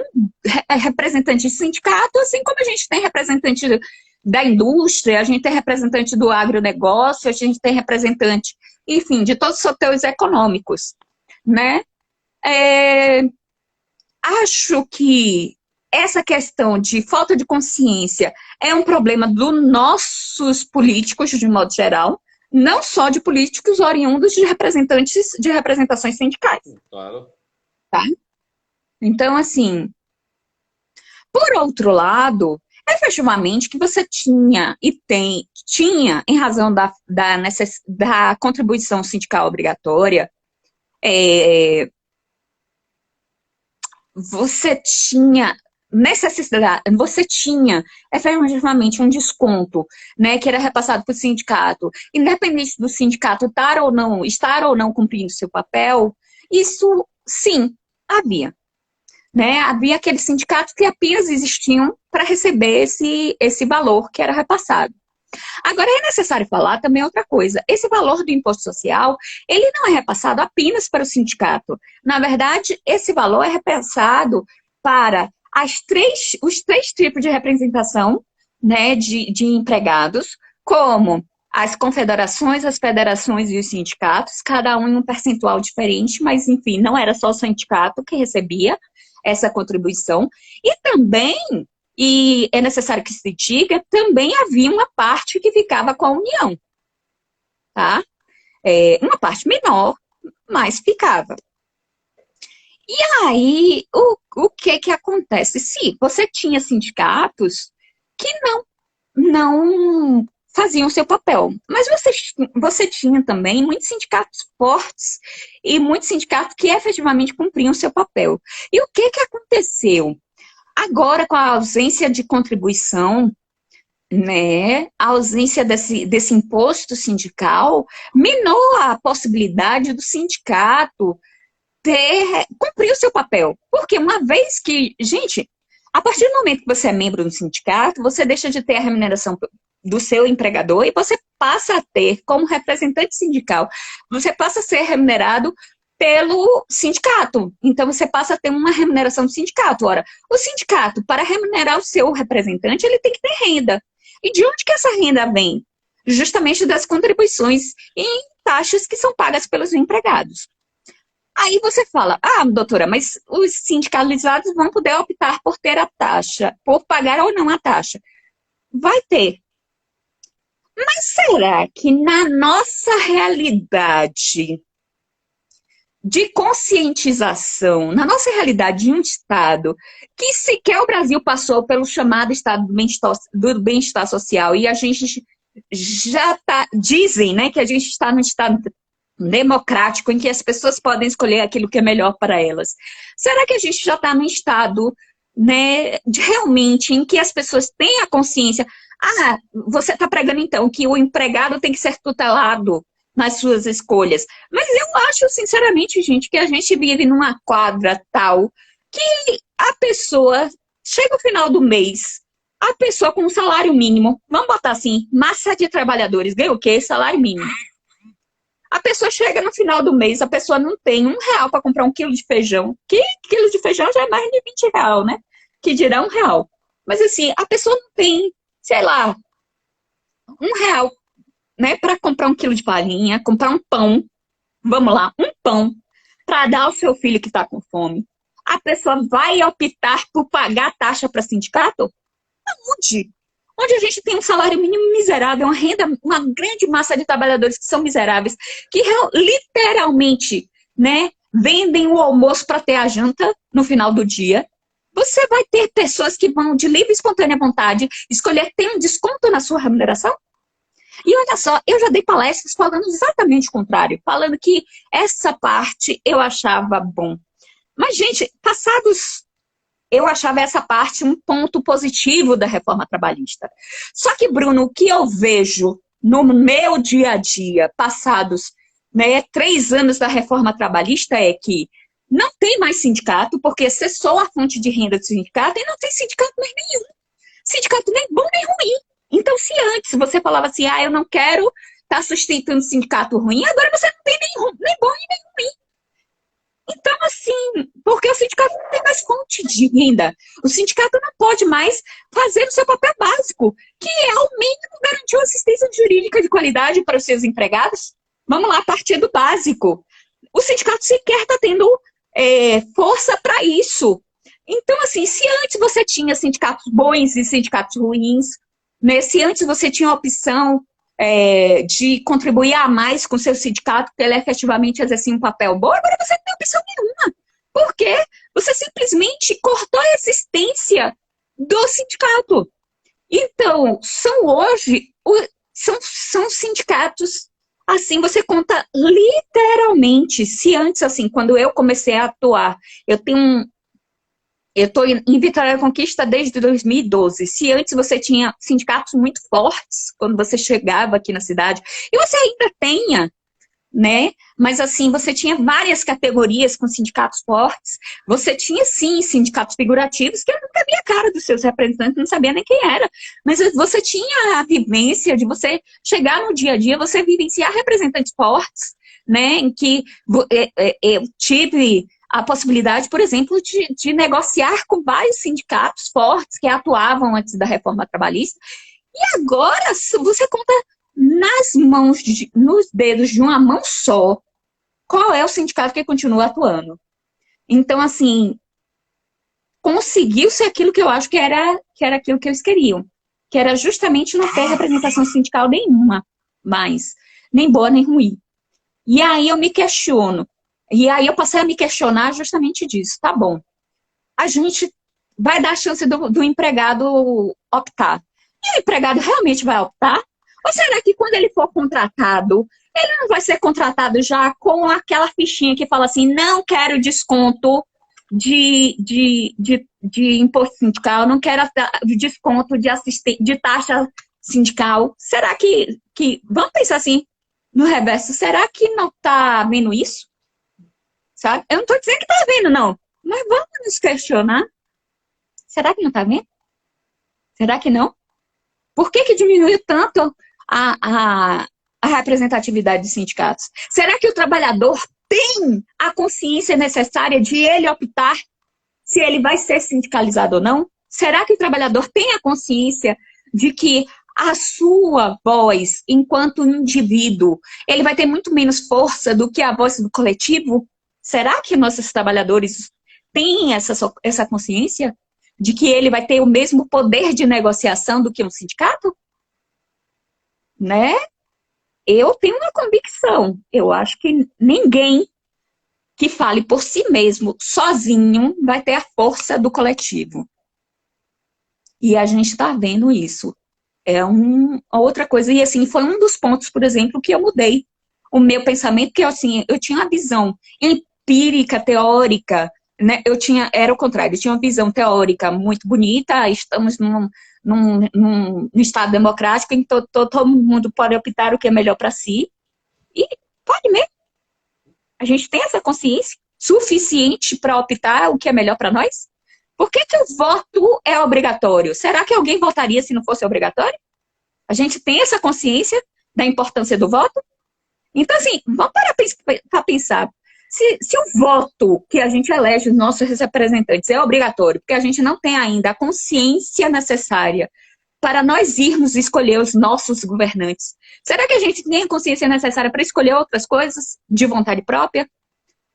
representante de sindicato, assim como a gente tem representante da indústria, a gente tem representante do agronegócio, a gente tem representante, enfim, de todos os setores econômicos, né? Acho que essa questão de falta de consciência é um problema dos nossos políticos, de modo geral, não só de políticos oriundos de representantes de representações sindicais. Claro. Tá? Então, assim, por outro lado, efetivamente que você tinha e tinha, em razão da contribuição sindical obrigatória, você tinha necessidade, você tinha efetivamente um desconto, né, que era repassado para o sindicato, independente do sindicato estar ou não cumprindo seu papel, isso sim havia, né? Havia aqueles sindicatos que apenas existiam para receber esse valor que era repassado. Agora, é necessário falar também outra coisa. Esse valor do imposto social, ele não é repassado apenas para o sindicato. Na verdade, esse valor é repassado para os três tipos de representação, né, de empregados, como as confederações, as federações e os sindicatos, cada um em um percentual diferente, mas, enfim, não era só o sindicato que recebia essa contribuição. E também, e é necessário que se diga, também havia uma parte que ficava com a União, tá? Uma parte menor, mas ficava. E aí, o que acontece? Se você tinha sindicatos que não faziam o seu papel, mas você tinha também muitos sindicatos fortes e muitos sindicatos que efetivamente cumpriam o seu papel. E o que aconteceu? Agora, com a ausência de contribuição, né, a ausência desse imposto sindical, minou a possibilidade do sindicato cumprir o seu papel. Porque uma vez que, gente, a partir do momento que você é membro do sindicato, você deixa de ter a remuneração do seu empregador e você passa a ter, como representante sindical, você passa a ser remunerado pelo sindicato. Então, você passa a ter uma remuneração do sindicato. Ora, o sindicato, para remunerar o seu representante, ele tem que ter renda. E de onde que essa renda vem? Justamente das contribuições em taxas que são pagas pelos empregados. Aí você fala, doutora, mas os sindicalizados vão poder optar por ter a taxa, por pagar ou não a taxa. Vai ter. Mas será que na nossa realidade de conscientização na nossa realidade de um Estado que sequer o Brasil passou pelo chamado Estado do bem-estar social e a gente já tá, dizem, né, que a gente está num Estado democrático em que as pessoas podem escolher aquilo que é melhor para elas. Será que a gente já está num Estado, né, realmente em que as pessoas têm a consciência? Ah, você está pregando então que o empregado tem que ser tutelado nas suas escolhas. Mas eu acho, sinceramente, gente, que a gente vive numa quadra tal que a pessoa chega no final do mês, a pessoa com um salário mínimo, vamos botar assim, massa de trabalhadores, ganha o quê? Salário mínimo. A pessoa chega no final do mês, a pessoa não tem R$ 1 para comprar 1 quilo de feijão. Que quilo de feijão já é mais de R$ 20, né? Que dirá R$ 1. Mas assim, a pessoa não tem, sei lá, R$ 1, né, para comprar 1 quilo de farinha, comprar um pão, vamos lá, um pão, para dar ao seu filho que está com fome. A pessoa vai optar por pagar taxa para sindicato? Onde? Onde a gente tem um salário mínimo miserável, uma renda, uma grande massa de trabalhadores que são miseráveis, que literalmente, né, vendem o almoço para ter a janta no final do dia. Você vai ter pessoas que vão de livre e espontânea vontade escolher ter um desconto na sua remuneração? E olha só, eu já dei palestras falando exatamente o contrário, falando que essa parte eu achava bom. Mas, gente, eu achava essa parte um ponto positivo da reforma trabalhista. Só que, Bruno, o que eu vejo no meu dia a dia, passados, né, 3 anos da reforma trabalhista, é que não tem mais sindicato, porque cessou a fonte de renda do sindicato e não tem sindicato mais nenhum. Sindicato nem bom nem ruim. Então, se antes você falava assim, eu não quero estar sustentando sindicato ruim, agora você não tem nem bom e nem ruim. Então, assim, porque o sindicato não tem mais fonte de renda. O sindicato não pode mais fazer o seu papel básico, que é, ao mínimo, garantir uma assistência jurídica de qualidade para os seus empregados. Vamos lá, a partir do básico. O sindicato sequer está tendo força para isso. Então, assim, se antes você tinha sindicatos bons e sindicatos ruins, né? Se antes você tinha a opção de contribuir a mais com o seu sindicato, que ele efetivamente exercia um papel bom, agora você não tem opção nenhuma. Por quê? Você simplesmente cortou a existência do sindicato. Então, são sindicatos, assim, você conta literalmente, se antes, assim, quando eu comecei a atuar, eu estou em Vitória da Conquista desde 2012. Se antes você tinha sindicatos muito fortes, quando você chegava aqui na cidade, e você ainda tenha, né? Mas assim, você tinha várias categorias com sindicatos fortes. Você tinha, sim, sindicatos figurativos, que eu nunca vi a cara dos seus representantes, não sabia nem quem era. Mas você tinha a vivência de você chegar no dia a dia, você vivenciar representantes fortes, né? Em que eu tive a possibilidade, por exemplo, de negociar com vários sindicatos fortes que atuavam antes da reforma trabalhista. E agora, você conta nos dedos de uma mão só, qual é o sindicato que continua atuando. Então, assim, conseguiu-se aquilo que eu acho que era aquilo que eles queriam, que era justamente não ter representação sindical nenhuma mais, nem boa nem ruim. E aí eu me questiono, e aí eu passei a me questionar justamente disso. Tá bom, a gente vai dar a chance do empregado optar. E o empregado realmente vai optar? Ou será que quando ele for contratado, ele não vai ser contratado já com aquela fichinha que fala assim, não quero desconto de imposto sindical, não quero desconto de taxa sindical? Será que... Vamos pensar assim, no reverso, será que não está vendo isso? Sabe? Eu não estou dizendo que está vendo, não. Mas vamos nos questionar. Será que não está vendo? Será que não? Por que diminuiu tanto a representatividade dos sindicatos? Será que o trabalhador tem a consciência necessária de ele optar se ele vai ser sindicalizado ou não? Será que o trabalhador tem a consciência de que a sua voz, enquanto indivíduo, ele vai ter muito menos força do que a voz do coletivo? Será que nossos trabalhadores têm essa consciência de que ele vai ter o mesmo poder de negociação do que um sindicato? Né? Eu tenho uma convicção. Eu acho que ninguém que fale por si mesmo, sozinho, vai ter a força do coletivo. E a gente está vendo isso. É outra coisa. E assim, foi um dos pontos, por exemplo, que eu mudei o meu pensamento, que assim, eu tinha uma visão empírica, teórica, né? Era o contrário, eu tinha uma visão teórica muito bonita, estamos num Estado democrático em que todo mundo pode optar o que é melhor para si. E pode mesmo. A gente tem essa consciência suficiente para optar o que é melhor para nós? Por que o voto é obrigatório? Será que alguém votaria se não fosse obrigatório? A gente tem essa consciência da importância do voto? Então, assim, vamos parar para pensar. Se o voto que a gente elege os nossos representantes é obrigatório, porque a gente não tem ainda a consciência necessária para nós irmos escolher os nossos governantes, será que a gente tem a consciência necessária para escolher outras coisas de vontade própria?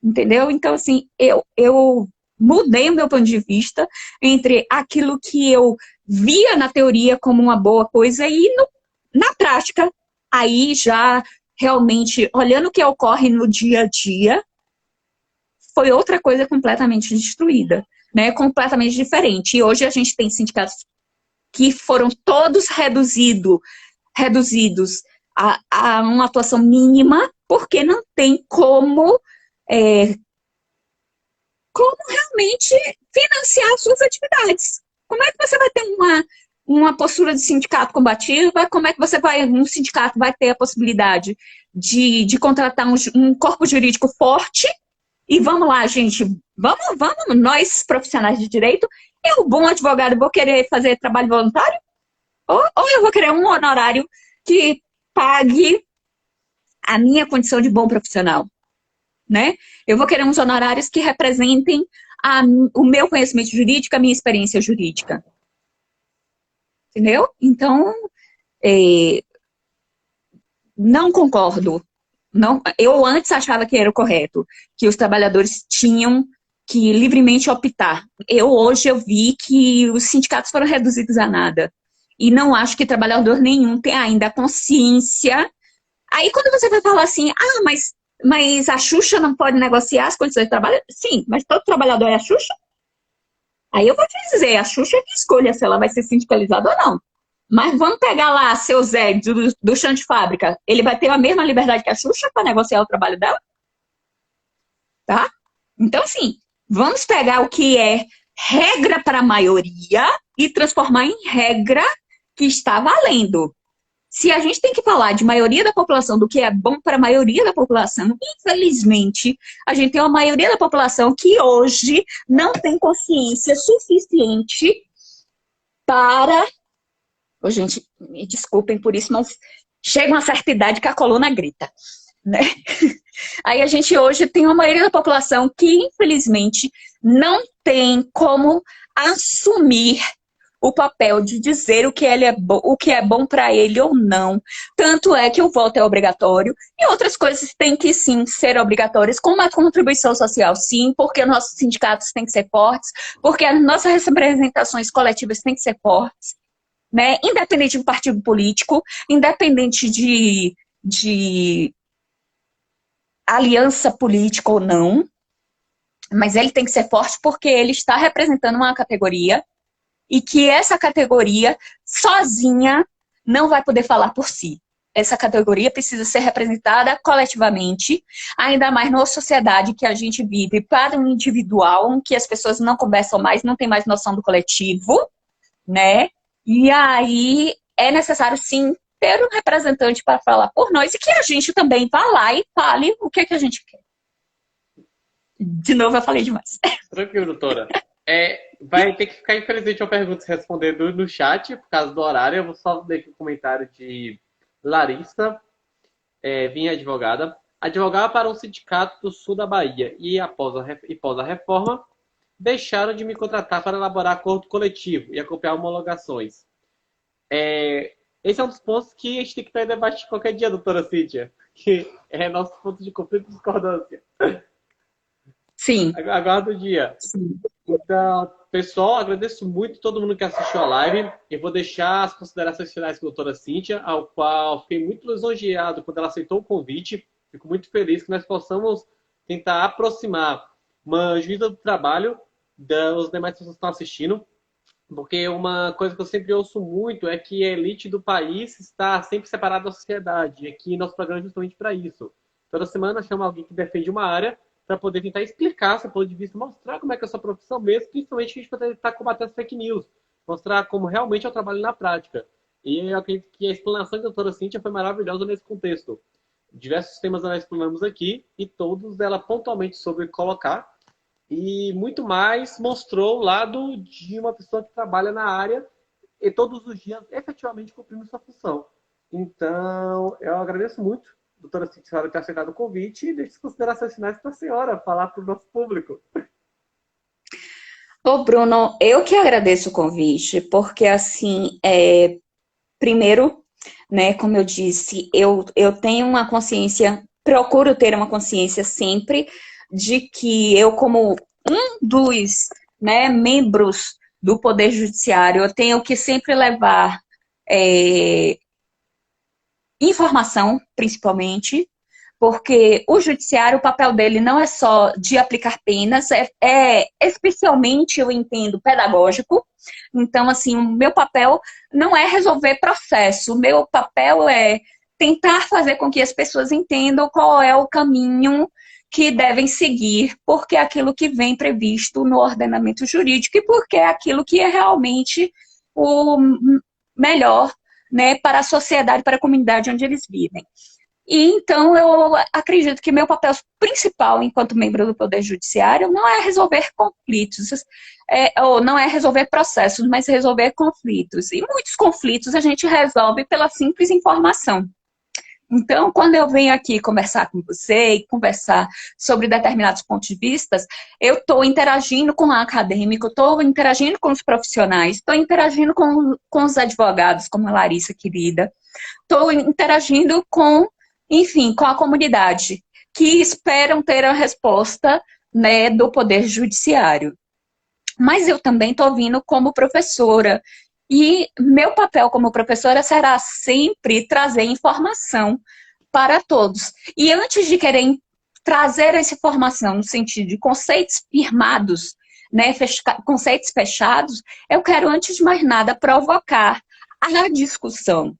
Entendeu? Então, assim, eu mudei o meu ponto de vista entre aquilo que eu via na teoria como uma boa coisa e na prática, aí já realmente, olhando o que ocorre no dia a dia, foi outra coisa completamente destruída, né? Completamente diferente. E hoje a gente tem sindicatos que foram todos reduzidos a uma atuação mínima, porque não tem como realmente financiar suas atividades. Como é que você vai ter uma postura de sindicato combativa? Como é que um sindicato vai ter a possibilidade de contratar um corpo jurídico forte? E vamos lá, gente, vamos, nós profissionais de direito, eu, bom advogado, vou querer fazer trabalho voluntário? Ou eu vou querer um honorário que pague a minha condição de bom profissional, né? Eu vou querer uns honorários que representem o meu conhecimento jurídico, a minha experiência jurídica. Entendeu? Então, não concordo. Não, eu antes achava que era o correto, que os trabalhadores tinham que livremente optar. Hoje eu vi que os sindicatos foram reduzidos a nada. E não acho que trabalhador nenhum tem ainda a consciência. Aí quando você vai falar assim, mas a Xuxa não pode negociar as condições de trabalho? Sim, mas todo trabalhador é a Xuxa? Aí eu vou te dizer, a Xuxa que escolha se ela vai ser sindicalizada ou não. Mas vamos pegar lá seu Zé do chão de fábrica. Ele vai ter a mesma liberdade que a Xuxa para negociar o trabalho dela? Tá? Então, assim, vamos pegar o que é regra para a maioria e transformar em regra que está valendo. Se a gente tem que falar de maioria da população, do que é bom para a maioria da população, infelizmente, a gente tem uma maioria da população que hoje não tem consciência suficiente para... Oh, gente, me desculpem por isso, mas chega uma certa idade que a coluna grita, né? Aí a gente hoje tem uma maioria da população que, infelizmente, não tem como assumir o papel de dizer o que é bom para ele ou não. Tanto é que o voto é obrigatório e outras coisas têm que, sim, ser obrigatórias, como a contribuição social, sim, porque nossos sindicatos têm que ser fortes, porque as nossas representações coletivas têm que ser fortes, né? Independente do partido político, independente de aliança política ou não, mas ele tem que ser forte porque ele está representando uma categoria e que essa categoria sozinha não vai poder falar por si. Essa categoria precisa ser representada coletivamente, ainda mais numa sociedade que a gente vive para o individual, em que as pessoas não conversam mais, não tem mais noção do coletivo, né? E aí é necessário, sim, ter um representante para falar por nós e que a gente também vá lá e fale o que a gente quer. De novo, eu falei demais. Tranquilo, doutora. Vai ter que ficar, infelizmente, uma pergunta se responder no chat, por causa do horário. Eu vou só ler aqui o comentário de Larissa, Vinha advogada. Advogava para um sindicato do sul da Bahia e, após a reforma, deixaram de me contratar para elaborar acordo coletivo e acompanhar homologações. Esse é um dos pontos que a gente tem que estar em debate qualquer dia, doutora Cíntia, que é nosso ponto de conflito e discordância. Sim. Aguardo o dia. Sim. Então, pessoal, agradeço muito todo mundo que assistiu a live. Eu vou deixar as considerações finais com a doutora Cíntia, ao qual fiquei muito lisonjeado quando ela aceitou o convite. Fico muito feliz que nós possamos tentar aproximar uma juíza do trabalho das demais pessoas que estão assistindo, porque uma coisa que eu sempre ouço muito é que a elite do país está sempre separada da sociedade. E aqui nosso programa é justamente para isso. Toda semana chama alguém que defende uma área para poder tentar explicar seu ponto de vista, mostrar como é que é a sua profissão mesmo, principalmente a gente para tentar combater as fake news, mostrar como realmente é o trabalho na prática. E eu acredito que a explanação da doutora Cíntia foi maravilhosa nesse contexto. Diversos temas nós explanamos aqui e todos ela pontualmente soube colocar e muito mais mostrou o lado de uma pessoa que trabalha na área e todos os dias efetivamente cumprindo sua função. Então, eu agradeço muito, doutora Cíntia, por ter aceitado o convite e deixo as considerações finais para a senhora falar para o nosso público. Ô, Bruno, eu que agradeço o convite, porque assim, primeiro, né, como eu disse, eu tenho uma consciência, procuro ter uma consciência sempre de que eu, como um dos, né, membros do Poder Judiciário, eu tenho que sempre levar informação, principalmente, porque o judiciário, o papel dele não é só de aplicar penas, especialmente, eu entendo, pedagógico. Então, assim, o meu papel não é resolver processo, o meu papel é tentar fazer com que as pessoas entendam qual é o caminho que devem seguir, porque é aquilo que vem previsto no ordenamento jurídico e porque é aquilo que é realmente o melhor, né, para a sociedade, para a comunidade onde eles vivem. E então eu acredito que meu papel principal enquanto membro do Poder Judiciário não é resolver conflitos, ou não é resolver processos, mas resolver conflitos. E muitos conflitos a gente resolve pela simples informação. Então, quando eu venho aqui conversar com você e conversar sobre determinados pontos de vista, eu estou interagindo com o acadêmico, estou interagindo com os profissionais, estou interagindo com os advogados, como a Larissa querida, estou interagindo com, enfim, com a comunidade, que esperam ter a resposta, né, do Poder Judiciário. Mas eu também estou vindo como professora, e meu papel como professora será sempre trazer informação para todos. E antes de querer trazer essa informação no sentido de conceitos firmados, né, conceitos fechados, eu quero, antes de mais nada, provocar a discussão.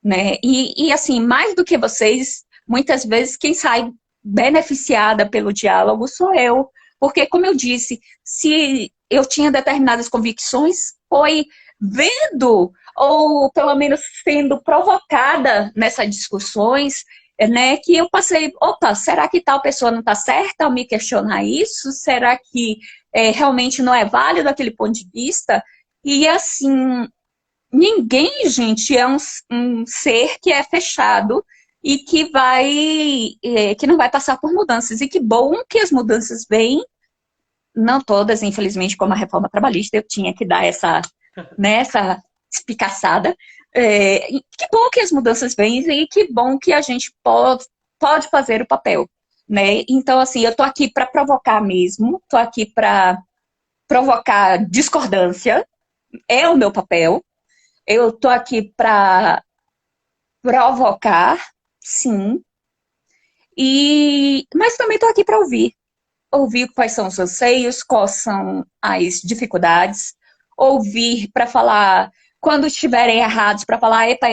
Né? E assim, mais do que vocês, muitas vezes quem sai beneficiada pelo diálogo sou eu. Porque, como eu disse, se eu tinha determinadas convicções, foi vendo, ou pelo menos sendo provocada nessas discussões, né, que eu passei, opa, será que tal pessoa não está certa ao me questionar isso? Será que realmente não é válido aquele ponto de vista? E assim, ninguém, gente, é um ser que é fechado e que não vai passar por mudanças. E que bom que as mudanças vêm, não todas, infelizmente, como a reforma trabalhista, eu tinha que dar essa espicaçada. Que bom que as mudanças vêm e que bom que a gente pode fazer o papel. Né? Então, assim, eu tô aqui para provocar mesmo, tô aqui para provocar discordância, é o meu papel. Eu tô aqui para provocar, sim, mas também estou aqui para ouvir quais são os anseios, quais são as dificuldades, ouvir para falar, quando estiverem errados, para falar, epa,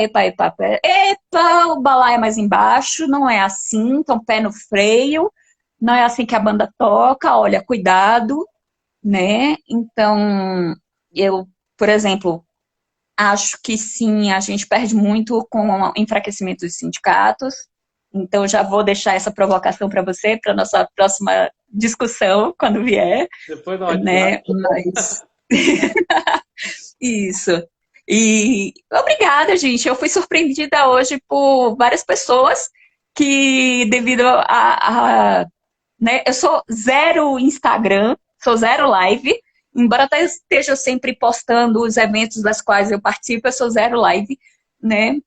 o balaio é mais embaixo, não é assim, então pé no freio, não é assim que a banda toca, olha, cuidado, né? Então, eu, por exemplo, acho que sim, a gente perde muito com o enfraquecimento dos sindicatos. Então, já vou deixar essa provocação para você, para a nossa próxima discussão, quando vier. Depois da né? Mas... Isso. E obrigada, gente. Eu fui surpreendida hoje por várias pessoas que, devido né, eu sou zero Instagram, sou zero live. Embora até esteja sempre postando os eventos das quais eu participo, eu sou zero live, né?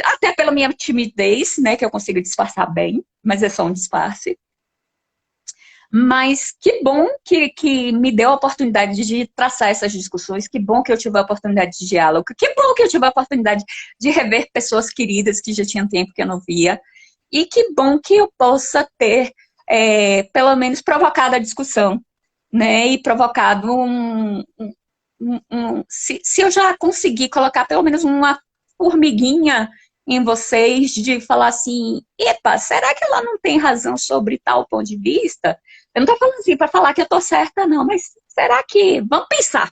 Até pela minha timidez, né? Que eu consigo disfarçar bem, mas é só um disfarce. Mas que bom que me deu a oportunidade de traçar essas discussões, que bom que eu tive a oportunidade de diálogo, que bom que eu tive a oportunidade de rever pessoas queridas que já tinha tempo que eu não via, e que bom que eu possa ter pelo menos provocado a discussão, né? E provocado se eu já conseguir colocar pelo menos uma formiguinha em vocês de falar assim, epa, será que ela não tem razão sobre tal ponto de vista? Eu não estou falando assim para falar que eu estou certa, não, mas será que... vamos pensar,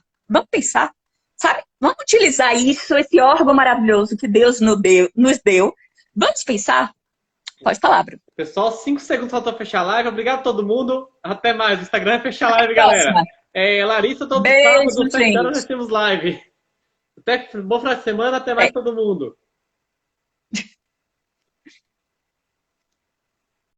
sabe? Vamos utilizar isso, esse órgão maravilhoso que Deus nos deu. Vamos pensar? Pode falar, Bruno. Pessoal, 5 segundos faltou fechar a live. Obrigado a todo mundo. Até mais. O Instagram é fechar a live, galera. Próxima. Larissa, todo Beijo, sábado, 7 horas, nós gente. temos live. Bom final de semana. Até mais todo mundo.